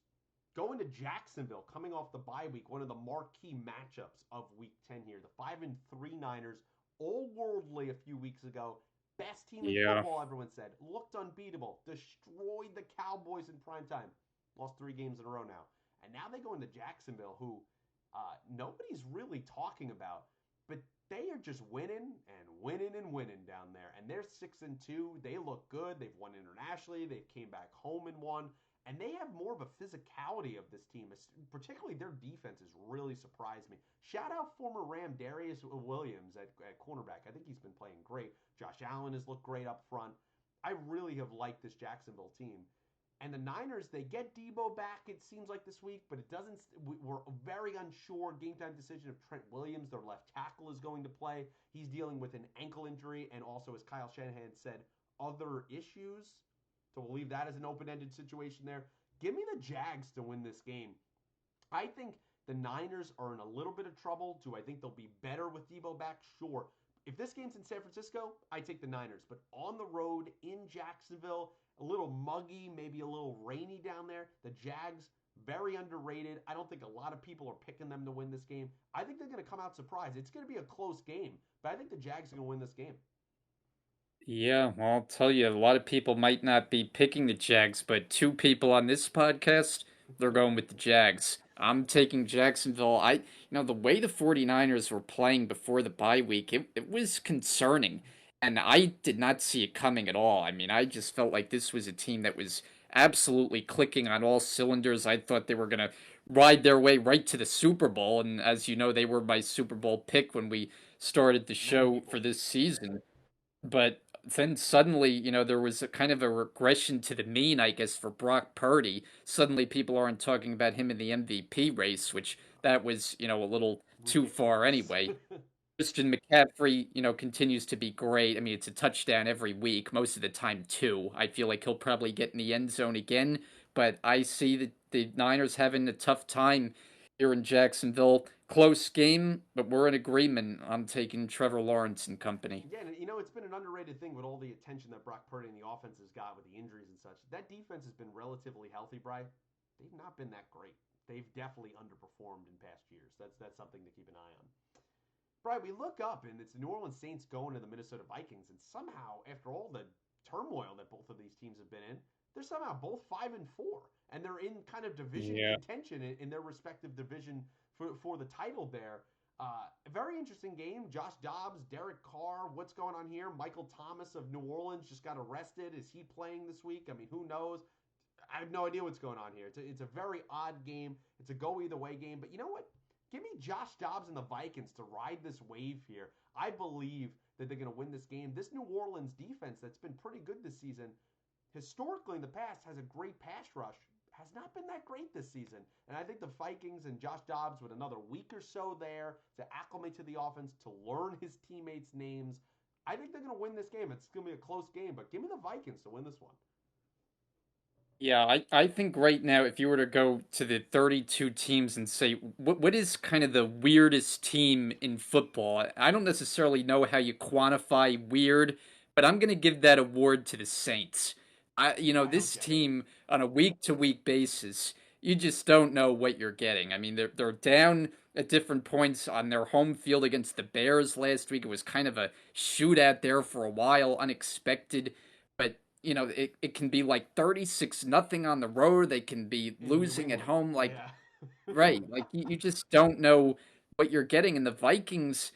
going to Jacksonville, coming off the bye week, one of the marquee matchups of Week 10 here. The 5-3 Niners, all worldly a few weeks ago, best team in Yeah. football. Everyone said looked unbeatable, destroyed the Cowboys in prime time, lost 3 games in a row now, and now they go into Jacksonville, who nobody's really talking about, but they are just winning and winning and winning down there, and they're 6-2. They look good. They've won internationally. They came back home and won. And they have more of a physicality of this team. Particularly their defense has really surprised me. Shout out former Ram Darius Williams at cornerback. I think he's been playing great. Josh Allen has looked great up front. I really have liked this Jacksonville team. And the Niners, they get Debo back, it seems like this week, but it doesn't. We're very unsure. Game time decision of Trent Williams, their left tackle, is going to play. He's dealing with an ankle injury and also, as Kyle Shanahan said, other issues. So we'll leave that as an open-ended situation there. Give me the Jags to win this game. I think the Niners are in a little bit of trouble. Do I think they'll be better with Debo back? Sure. If this game's in San Francisco, I take the Niners. But on the road in Jacksonville, a little muggy, maybe a little rainy down there. The Jags, very underrated. I don't think a lot of people are picking them to win this game. I think they're going to come out surprised. It's going to be a close game, but I think the Jags are going to win this game. Yeah, well, I'll tell you, a lot of people might not be picking the Jags, but two people on this podcast, they're going with the Jags. I'm taking Jacksonville. The way the 49ers were playing before the bye week, it was concerning. And I did not see it coming at all. I mean, I just felt like this was a team that was absolutely clicking on all cylinders. I thought they were going to ride their way right to the Super Bowl. And as you know, they were my Super Bowl pick when we started the Many show for people. this season. But then suddenly, there was a kind of a regression to the mean, I guess, for Brock Purdy. Suddenly, people aren't talking about him in the MVP race, which that was, a little too far Ridiculous. anyway. Christian McCaffrey, continues to be great. I mean, it's a touchdown every week, most of the time, too. I feel like he'll probably get in the end zone again, but I see the Niners having a tough time here in Jacksonville. Close game, but we're in agreement. I'm taking Trevor Lawrence and company. Yeah, and it's been an underrated thing with all the attention that Brock Purdy and the offense has got with the injuries and such. That defense has been relatively healthy, Bry. They've not been that great. They've definitely underperformed in past years. That's something to keep an eye on. Bry, we look up and it's the New Orleans Saints going to the Minnesota Vikings, and somehow, after all the turmoil that both of these teams have been in, they're somehow both 5-4, and they're in kind of division Yeah. contention in their respective division for the title there. A very interesting game. Josh Dobbs, Derek Carr, what's going on here? Michael Thomas of New Orleans just got arrested. Is he playing this week? I mean, who knows? I have no idea what's going on here. It's a very odd game. It's a go either way game. But you know what? Give me Josh Dobbs and the Vikings to ride this wave here. I believe that they're going to win this game. This New Orleans defense that's been pretty good this season, historically in the past, has a great pass rush. Has not been that great this season. And I think the Vikings and Josh Dobbs, with another week or so there to acclimate to the offense, to learn his teammates' names, I think they're going to win this game. It's going to be a close game, but give me the Vikings to win this one. Yeah, I think right now, if you were to go to the 32 teams and say, what is kind of the weirdest team in football? I don't necessarily know how you quantify weird, but I'm going to give that award to the Saints. This Okay. team on a week to week basis, you just don't know what you're getting. I mean, they're down at different points on their home field against the Bears last week. It was kind of a shootout there for a while, unexpected. But it can be like 36 nothing on the road. They can be In New losing at England. home. Like, Yeah. right. Like, you just don't know what you're getting. And the Vikings,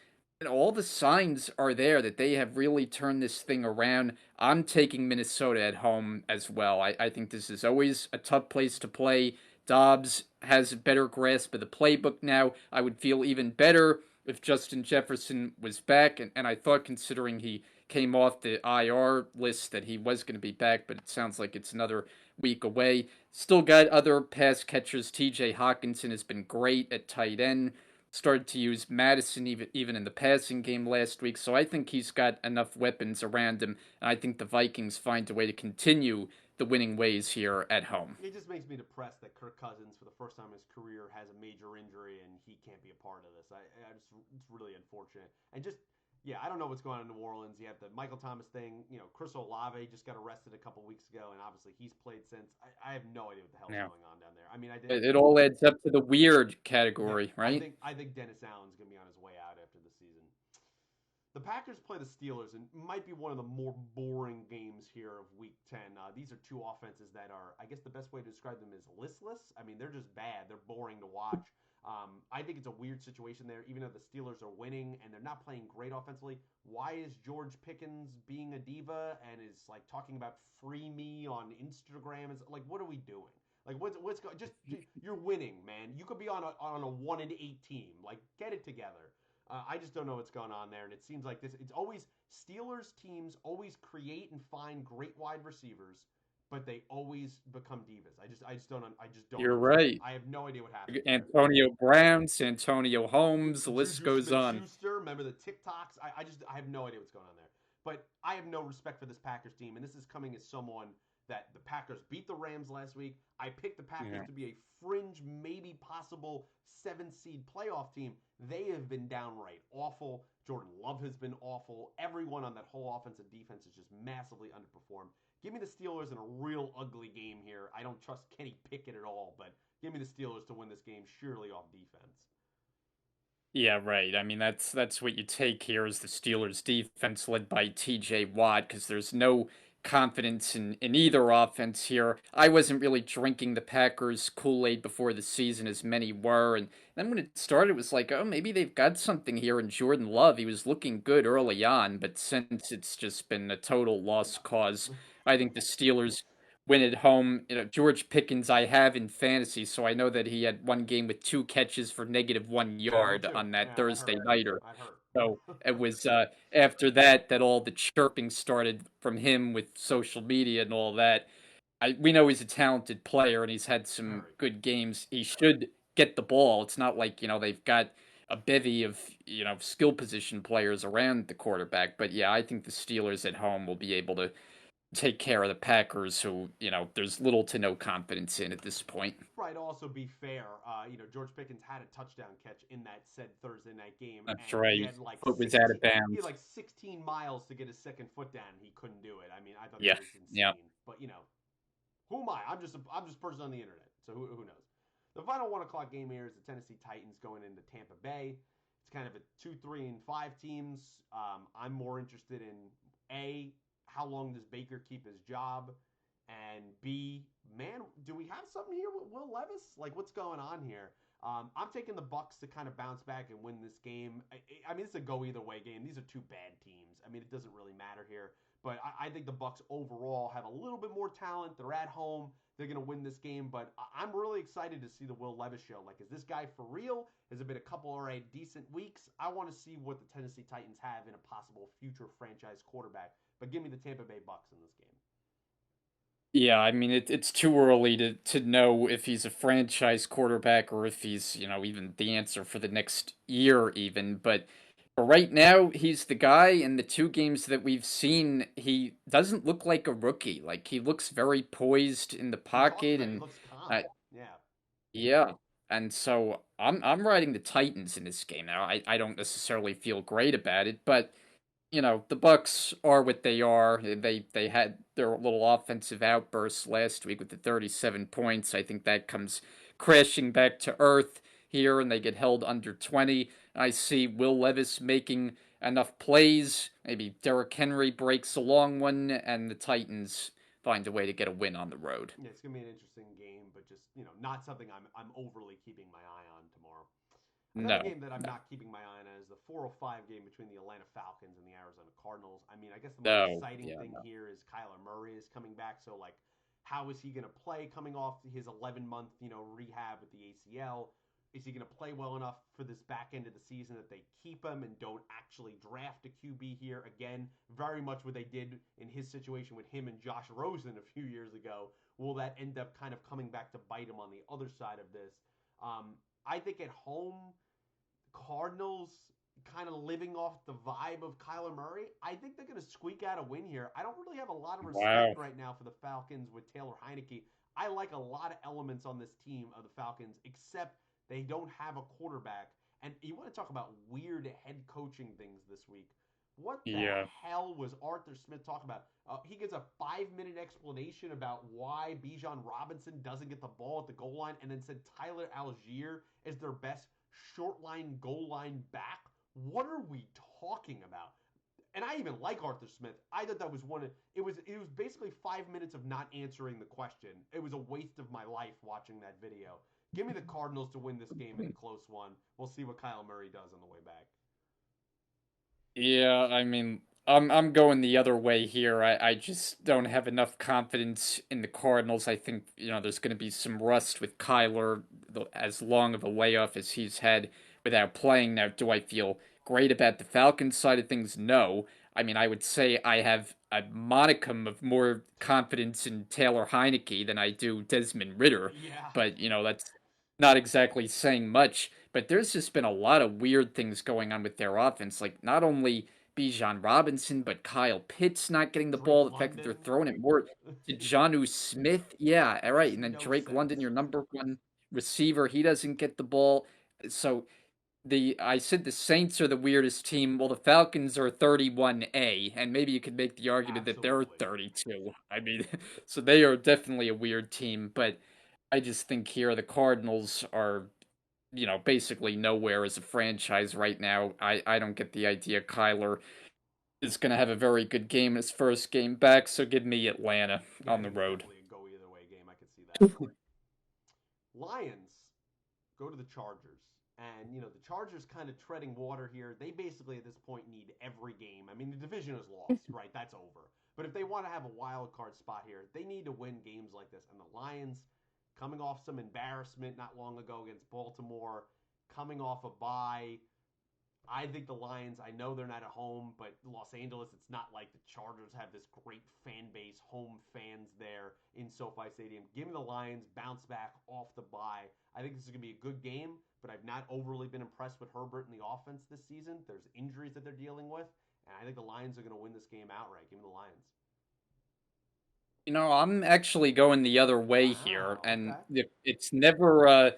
all the signs are there that they have really turned this thing around. I'm taking Minnesota at home as well. I think this is always a tough place to play. Dobbs has a better grasp of the playbook now. I would feel even better if Justin Jefferson was back. And I thought, considering he came off the IR list, that he was going to be back, but it sounds like it's another week away. Still got other pass catchers. TJ Hawkinson has been great at tight end. started to use Madison even in the passing game last week. So I think he's got enough weapons around him, and I think the Vikings find a way to continue the winning ways here at home. It just makes me depressed that Kirk Cousins, for the first time in his career, has a major injury and he can't be a part of this. It's really unfortunate. And just, yeah, I don't know what's going on in New Orleans. You have the Michael Thomas thing. You know, Chris Olave just got arrested a couple weeks ago, and obviously he's played since. I have no idea what the hell's Yeah. going on down there. I mean, I did. It all adds up to the weird Yeah, category, right? I think Dennis Allen's gonna be on his way out after the season. The Packers play the Steelers and might be one of the more boring games here of Week 10. These are two offenses that are, I guess the best way to describe them is listless. I mean, they're just bad. They're boring to watch. I think it's a weird situation there, even though the Steelers are winning and they're not playing great offensively. Why is George Pickens being a diva and is like talking about free me on Instagram? Is like, what are we doing? Like, what's going? Just you're winning, man. You could be on a 1-8 team. Like, get it together. I just don't know what's going on there, and it seems like this. It's always Steelers teams always create and find great wide receivers, but they always become divas. I just don't You're understand. right. I have no idea what happens there. Antonio Brown, Santonio Holmes, the list Juju goes on. Smith-Schuster, remember the TikToks? I have no idea what's going on there. But I have no respect for this Packers team, and this is coming as someone that the Packers beat the Rams last week. I picked the Packers Yeah. to be a fringe, maybe possible 7th seed playoff team. They have been downright awful. Jordan Love has been awful. Everyone on that whole offensive defense is just massively underperformed. Give me the Steelers in a real ugly game here. I don't trust Kenny Pickett at all, but give me the Steelers to win this game surely off defense. Yeah, right. I mean, that's what you take here is the Steelers' defense led by T.J. Watt because there's no confidence in either offense here. I wasn't really drinking the Packers' Kool-Aid before the season as many were, and then when it started, it was like, oh, maybe they've got something here in Jordan Love. He was looking good early on, but since it's just been a total lost cause, No. I think the Steelers win at home. You know, George Pickens I have in fantasy, so I know that he had one game with 2 catches for Me -1 too. on that Yeah, that Thursday hurt. nighter. That hurt. So it was after that that all the chirping started from him with social media and all that. We know he's a talented player and he's had some Very. good games. He should get the ball. It's not like, they've got a bevy of, skill position players around the quarterback. But yeah, I think the Steelers at home will be able to take care of the Packers, who, there's little to no confidence in at this point. Right. Also, be fair. George Pickens had a touchdown catch in that said Thursday night game, That's and he right. had like Foot was out 16. of He had bounds. like 16 miles to get his second foot down. And he couldn't do it. I mean, I thought Yeah. that was Yeah. insane. But who am I? I'm just a person on the internet. So who knows? The final 1 o'clock game here is the Tennessee Titans going into Tampa Bay. It's kind of a 2, 3, and 5 teams. I'm more interested in A, how long does Baker keep his job? And B, man, do we have something here with Will Levis? Like, what's going on here? I'm taking the Bucks to kind of bounce back and win this game. I mean, it's a go either way game. These are two bad teams. I mean, it doesn't really matter here. But I think the Bucks overall have a little bit more talent. They're at home. They're going to win this game. But I'm really excited to see the Will Levis show. Like, is this guy for real? Has it been a couple all right decent weeks? I want to see what the Tennessee Titans have in a possible future franchise quarterback. But give me the Tampa Bay Bucks in this game. Yeah, I mean it's too early to know if he's a franchise quarterback or if he's, even the answer for the next year even, but for right now he's the guy. In the 2 games that we've seen, he doesn't look like a rookie. Like he looks very poised in the He talks pocket about it. He and looks calm. uh, Yeah. yeah. And so I'm riding the Titans in this game. Now I don't necessarily feel great about it, but the Bucks are what they are. They had their little offensive outburst last week with the 37 points. I think that comes crashing back to earth here, and they get held under 20. I see Will Levis making enough plays. Maybe Derrick Henry breaks a long one, and the Titans find a way to get a win on the road. Yeah, it's gonna be an interesting game, but just not something I'm overly keeping my eye on tomorrow. Another No, game that I'm no, not keeping my eye on is the 4:05 game between the Atlanta Falcons and the Arizona Cardinals. I mean, I guess the more no, exciting yeah, thing no. here is Kyler Murray is coming back. So like, how is he going to play coming off his 11-month rehab with the ACL? Is he going to play well enough for this back end of the season that they keep him and don't actually draft a QB here again? Very much what they did in his situation with him and Josh Rosen a few years ago. Will that end up kind of coming back to bite him on the other side of this? I think at home Cardinals kind of living off the vibe of Kyler Murray, I think they're going to squeak out a win here. I don't really have a lot of respect Wow. right now for the Falcons with Taylor Heineke. I like a lot of elements on this team of the Falcons, except they don't have a quarterback. And you want to talk about weird head coaching things this week. What the Yeah. hell was Arthur Smith talking about? He gives a 5 minute explanation about why Bijan Robinson doesn't get the ball at the goal line and then said Tyler Algier is their best short line, goal line back. What are we talking about? And I even like Arthur Smith. I thought that was one of it was basically 5 minutes of not answering the question. It was a waste of my life watching that video. Give me the Cardinals to win this game in a close one. We'll see what Kyle Murray does on the way back. Yeah, I mean, I'm going the other way here. I just don't have enough confidence in the Cardinals. I think, there's going to be some rust with Kyler, as long of a layoff as he's had without playing. Now, do I feel great about the Falcons side of things? No. I mean, I would say I have a modicum of more confidence in Taylor Heineke than I do Desmond Ritter, Yeah, but, that's not exactly saying much. But there's just been a lot of weird things going on with their offense. Like not only Bijan Robinson, but Kyle Pitts not getting the Drake ball. The fact that London they're throwing it more to Jonnu Smith. Yeah, all right. makes And then no Drake London, sense. your number one receiver, he doesn't get the ball. So I said the Saints are the weirdest team. Well, the Falcons are 31A, and maybe you could make the argument that they're Absolutely. 32. I mean, so they are definitely a weird team, but I just think here the Cardinals are basically nowhere as a franchise right now. I don't get the idea Kyler is going to have a very good game his first game back, so give me Atlanta Yeah, on the this is road. definitely a go either way game. I could see that. Lions go to the Chargers. And, the Chargers kind of treading water here. They basically at this point need every game. I mean, the division is lost, right? That's over. But if they want to have a wild card spot here, they need to win games like this. And the Lions, coming off some embarrassment not long ago against Baltimore, coming off a bye, I think the Lions, I know they're not at home, but Los Angeles, it's not like the Chargers have this great fan base, home fans there in SoFi Stadium. Give me the Lions, bounce back off the bye. I think this is going to be a good game, but I've not overly been impressed with Herbert and the offense this season. There's injuries that they're dealing with, and I think the Lions are going to win this game outright. Give me the Lions. I'm actually going the other way here, Wow, and okay. it's never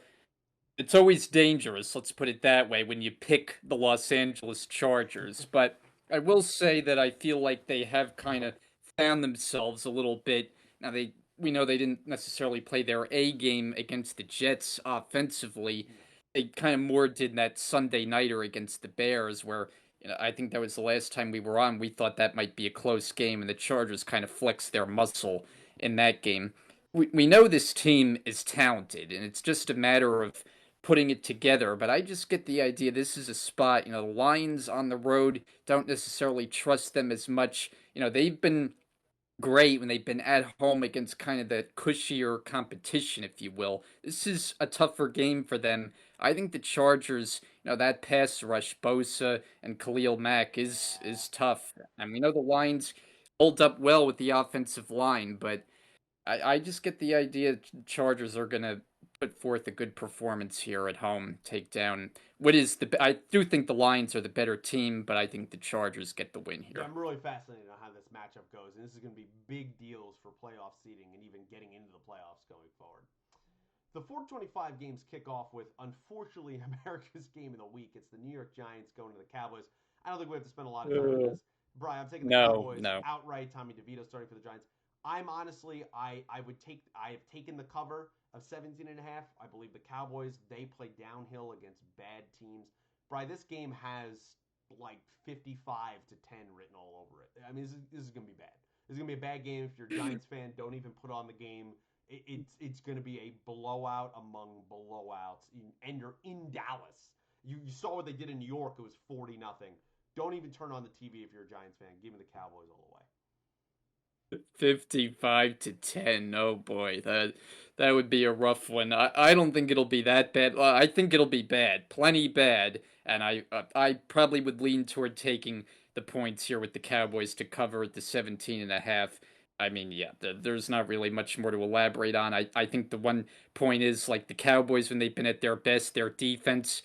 it's always dangerous, let's put it that way, when you pick the Los Angeles Chargers. But I will say that I feel like they have kind of found themselves a little bit. Now we know they didn't necessarily play their A game against the Jets offensively. No. They kind of more did that Sunday nighter against the Bears, where I think that was the last time we were on. We thought that might be a close game, and the Chargers kind of flexed their muscle in that game. We know this team is talented, and it's just a matter of putting it together. But I just get the idea this is a spot. The Lions on the road don't necessarily trust them as much. They've been great when they've been at home against kind of the cushier competition, if you will. This is a tougher game for them. I think the Chargers, that pass rush, Bosa and Khalil Mack Yeah. is tough. And we know the Lions hold up well with the offensive line, but I just get the idea Chargers are gonna put forth a good performance here at home, take down what is I do think the Lions are the better team, but I think the Chargers get the win Yeah, here. I'm really fascinated on how this matchup goes, and this is going to be big deals for playoff seeding and even getting into the playoffs going forward. The 425 games kick off with, unfortunately, America's game of the week. It's the New York Giants going to the Cowboys. I don't think we have to spend a lot of time on this. Brian, I'm taking the No, Cowboys no. outright. Tommy DeVito starting for the Giants. I'm honestly, I have taken the cover of 17 and a half. I believe the Cowboys, they play downhill against bad teams. Brian, this game has like 55 to 10 written all over it. I mean, this is going to be bad. This is going to be a bad game. If you're a Giants fan, don't even put on the game. It's going to be a blowout among blowouts, and you're in Dallas. You saw what they did in New York. It was 40-0. Don't even turn on the TV if you're a Giants fan. Give me the Cowboys all the way. 55 to 10. Oh boy, that would be a rough one. I don't think it'll be that bad. I think it'll be bad, plenty bad, and I probably would lean toward taking the points here with the Cowboys to cover at the 17 and a half. I mean, yeah, there's not really much more to elaborate on. I think the one point is like the Cowboys when they've been at their best, their defense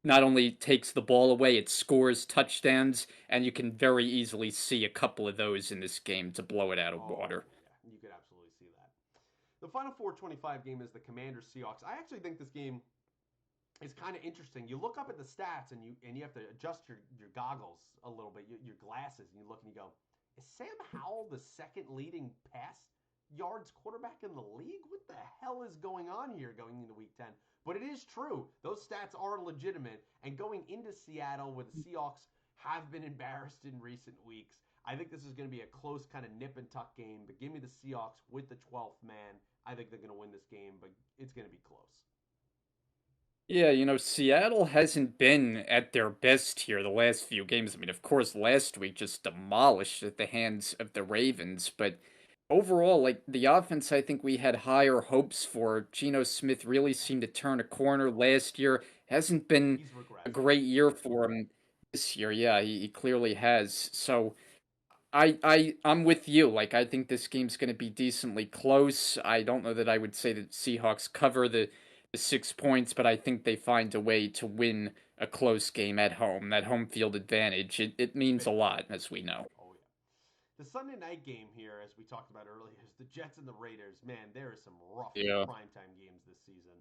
not only takes the ball away, it scores touchdowns, and you can very easily see a couple of those in this game to blow it out of Oh, water. yeah, you could absolutely see that. The final 425 game is the Commanders Seahawks. I actually think this game is kind of interesting. You look up at the stats and you have to adjust your goggles a little bit, your glasses, and you look and you go, is Sam Howell the second leading pass yards quarterback in the league? What the hell is going on here going into week 10? But it is true. Those stats are legitimate. And going into Seattle, where the Seahawks have been embarrassed in recent weeks, I think this is going to be a close kind of nip and tuck game. But give me the Seahawks with the 12th man. I think they're going to win this game, but it's going to be close. Yeah, Seattle hasn't been at their best here the last few games. I mean, of course, last week just demolished at the hands of the Ravens, but overall, like the offense, I think we had higher hopes for. Geno Smith really seemed to turn a corner last year. Hasn't been He's a regressed. great year for him this year. Yeah, he clearly has. So I'm with you. Like I think this game's going to be decently close. I don't know that I would say that Seahawks cover the 6 points, but I think they find a way to win a close game at home. That home field advantage, it means a Big time. lot, as we know. Oh yeah. The Sunday night game here, as we talked about earlier, is the Jets and the Raiders. Man, there is some rough Yeah. primetime games this season.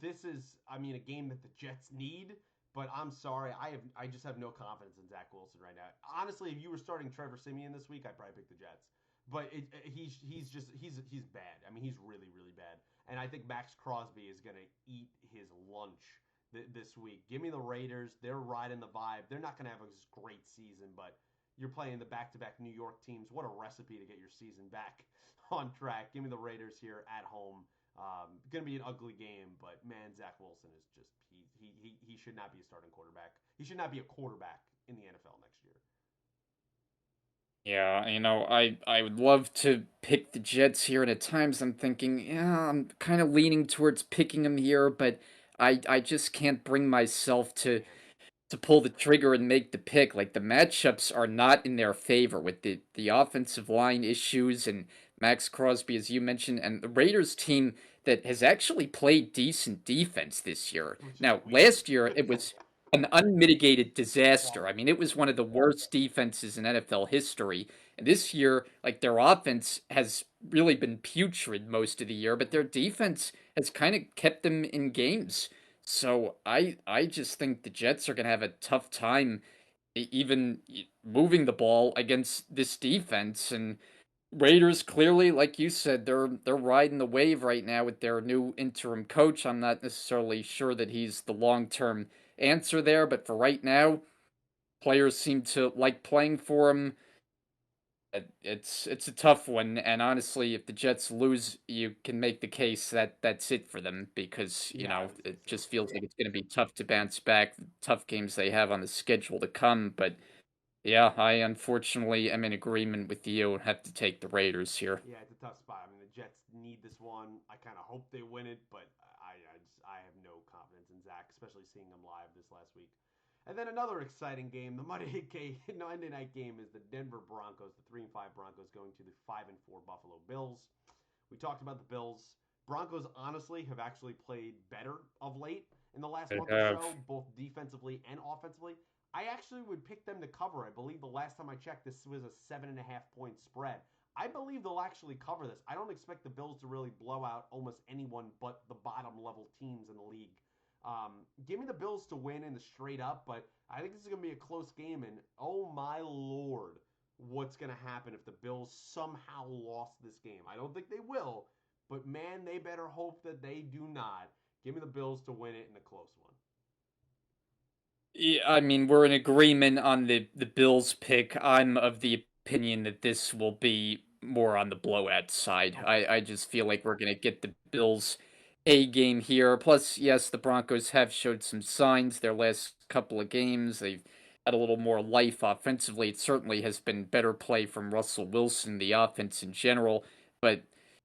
This is, I mean, a game that the Jets need, but I'm sorry, I just have no confidence in Zach Wilson right now. Honestly, if you were starting Trevor Siemian this week, I'd probably pick the Jets. But he's bad. I mean, he's really really bad. And I think Max Crosby is gonna eat his lunch this week. Give me the Raiders. They're riding the vibe. They're not gonna have a great season, but you're playing the back-to-back New York teams. What a recipe to get your season back on track. Give me the Raiders here at home. Going to be an ugly game, but man, Zach Wilson is just he should not be a starting quarterback. He should not be a quarterback in the NFL next year. Yeah, I would love to pick the Jets here, and at times I'm thinking, yeah, I'm kind of leaning towards picking them here, but I just can't bring myself Man, to pull the trigger and make the pick. Like the matchups are not in their favor with the offensive line issues and Max Crosby, as you mentioned, and the Raiders team that has actually played decent defense this year. which is Now, weird. last year it was an unmitigated disaster. I Awful. mean, it was one of the worst defenses in NFL history. And this year, like their offense has really been putrid most of the year, but their defense has kind of kept them in games. So I just think the Jets are going to have a tough time even moving the ball against this defense, and Raiders clearly, like you said, they're riding the wave right now with their new interim coach. I'm not necessarily sure that he's the long-term answer there, but for right now, players seem to like playing for him. It's a tough one, and honestly, if the Jets lose, you can make the case that that's it for them because Yeah, I would say it so. just feels like it's going to be tough to bounce back. Tough games they have on the schedule to come, but yeah, I unfortunately am in agreement with you and have to take the Raiders here. Yeah, it's a tough spot. I mean, the Jets need this one. I kind of hope they win it, but I have no confidence in Zach, especially seeing him live this last week. And then another exciting game, the Monday night game is the Denver Broncos, the 3-5 Broncos going to the 5-4 Buffalo Bills. We talked about the Bills. Broncos honestly have actually played better of late in the last They month or have. so, both defensively and offensively. I actually would pick them to cover. I believe the last time I checked, this was a 7.5 point spread. I believe they'll actually cover this. I don't expect the Bills to really blow out almost anyone but the bottom level teams in the league. Give me the Bills to win in the straight up, but I think this is going to be a close game. And oh my lord, what's going to happen if the Bills somehow lost this game? I don't think they will, but man, they better hope that they do not. Give me the Bills to win it in a close one. Yeah, I mean, we're in agreement on the Bills pick. I'm of the opinion that this will be more on the blowout side. Okay. I just feel like we're gonna get the Bills A game here. Plus, yes, the Broncos have showed some signs their last couple of games. They've had a little more life offensively. It certainly has been better play from Russell Wilson, the offense in general, but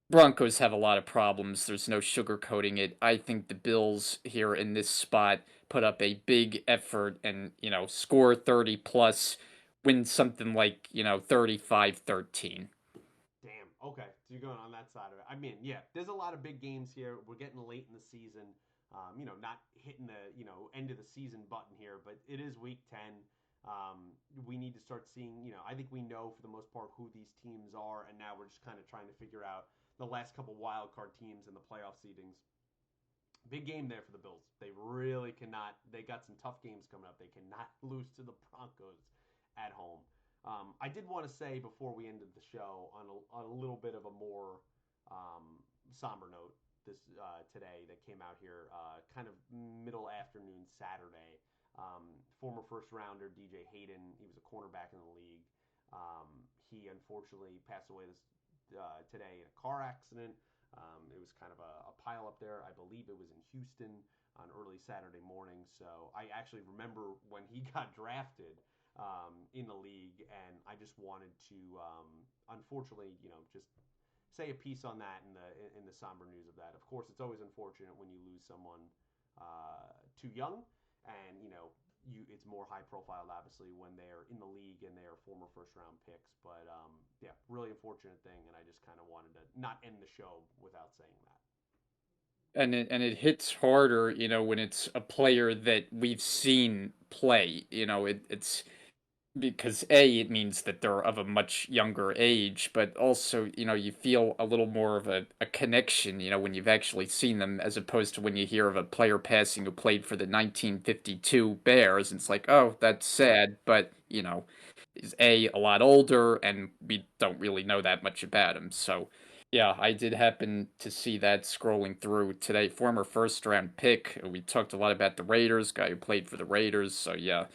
Broncos have a lot of problems. There's no sugarcoating it. I think the Bills here in this spot put up a big effort and, score 30 plus, win something like, 35-13. Damn. Okay. So you're going on that side of it. I mean, yeah, there's a lot of big games here. We're getting late in the season. Not hitting the end of the season button here, but it is week 10. We need to start seeing, I think we know for the most part who these teams are, and now we're just kind of trying to figure out the last couple wild card teams in the playoff seedings. Big game there for the Bills. They really cannot. They got some tough games coming up. They cannot lose to the Broncos at home. I did want to say before we ended the show on a little bit of a more somber note this today that came out here, kind of middle afternoon Saturday. Former first rounder DJ Hayden, he was a cornerback in the league. He unfortunately passed away today in a car accident. It was kind of a pile up there. I believe it was in Houston on early Saturday morning. So I actually remember when he got drafted in the league, and I just wanted to, unfortunately, just say a piece on that in the somber news of that. Of course, it's always unfortunate when you lose someone too young, and it's more high profile, obviously, when they're in the league and they are former first round picks. But yeah, really unfortunate thing, and I just kind of wanted to not end the show without saying that. And it hits harder, when it's a player that we've seen play. It's because it means that they're of a much younger age, but also, you feel a little more of a connection, when you've actually seen them, as opposed to when you hear of a player passing who played for the 1952 Bears. And it's like, oh, that's sad, but, is a lot older, and we don't really know that much about him. So, yeah, I did happen to see that scrolling through today. Former first round pick. We talked a lot about the Raiders, guy who played for the Raiders. So, yeah,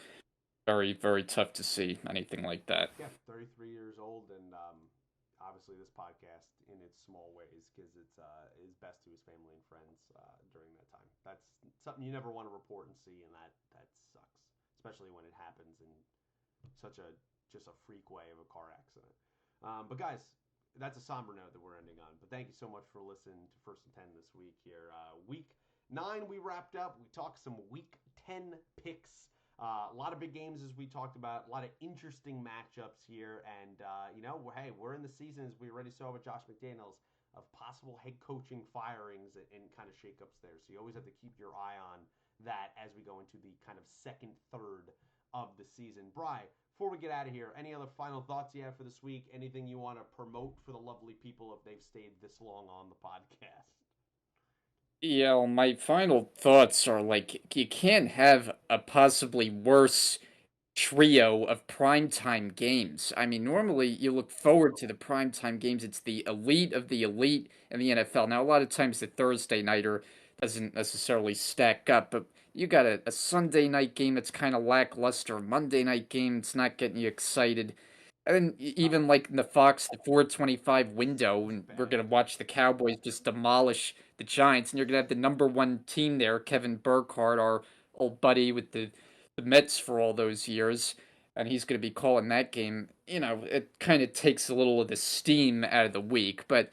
very, very tough to see anything like that. Yeah, 33 years old, and obviously this podcast in its small ways because it's is best to his family and friends during that time. That's something you never want to report and see, and that sucks, especially when it happens in such a just a freak way of a car accident. But guys, that's a somber note that we're ending on. But thank you so much for listening to First and 10 this week here. Week 9 we wrapped up. We talked some Week 10 picks. A lot of big games as we talked about. A lot of interesting matchups here. And, hey, we're in the season, as we already saw with Josh McDaniels, of possible head coaching firings and kind of shakeups there. So you always have to keep your eye on that as we go into the kind of second third of the season. Bri, before we get out of here, any other final thoughts you have for this week? Anything you want to promote for the lovely people if they've stayed this long on the podcast? Yeah, well, my final thoughts are like you can't have a possibly worse trio of primetime games. I mean, normally you look forward to the primetime games. It's the elite of the elite in the NFL. Now, a lot of times the Thursday nighter doesn't necessarily stack up, but you got a Sunday night game that's kind of lackluster, a Monday night game that's not getting you excited. And even like in the Fox, the 425 window, and we're gonna watch the Cowboys just demolish the Giants, and you're gonna have the number one team there, Kevin Burkhardt, our old buddy with the Mets for all those years, and he's gonna be calling that game. It kind of takes a little of the steam out of the week. But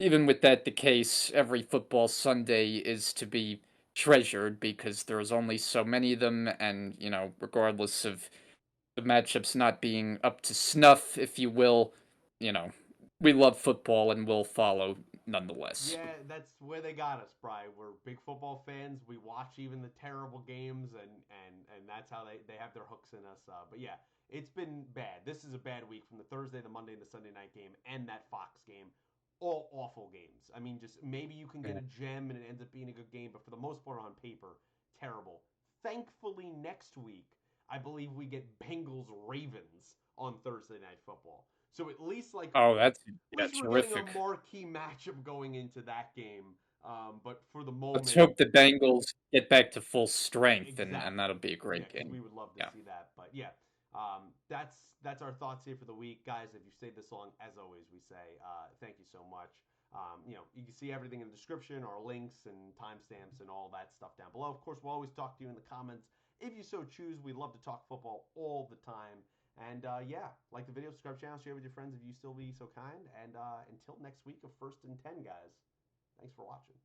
even with that the case, every football Sunday is to be treasured because there's only so many of them, and regardless of the matchups not being up to snuff, if you will, you know, we love football and will follow nonetheless. Yeah, that's where they got us, Bri. We're big football fans. We watch even the terrible games, and that's how they have their hooks in us. But yeah, it's been bad. This is a bad week from the Thursday, the Monday, and the Sunday night game, and that Fox game. All awful games. I mean, just maybe you can get a gem and it ends up being a good game, but for the most part on paper, terrible. Thankfully, next week, I believe we get Bengals Ravens on Thursday Night Football. So at least Oh, that's at yeah, least we're getting a terrific. marquee matchup going into that game. But for the Let's moment, hope the Bengals get back to full strength, and exactly. that'll be a Yeah, great because we game. would love to Yeah. see that. But yeah, that's our thoughts here for the week, guys. If you stayed this long, as always, we say thank you so much. You can see everything in the description, our links and timestamps and all that stuff down below. Of course, we'll always talk to you in the comments if you so choose. We love to talk football all the time. And yeah, like the video, subscribe channel, share with your friends if you still be so kind. And until next week of First and 10, guys, thanks for watching.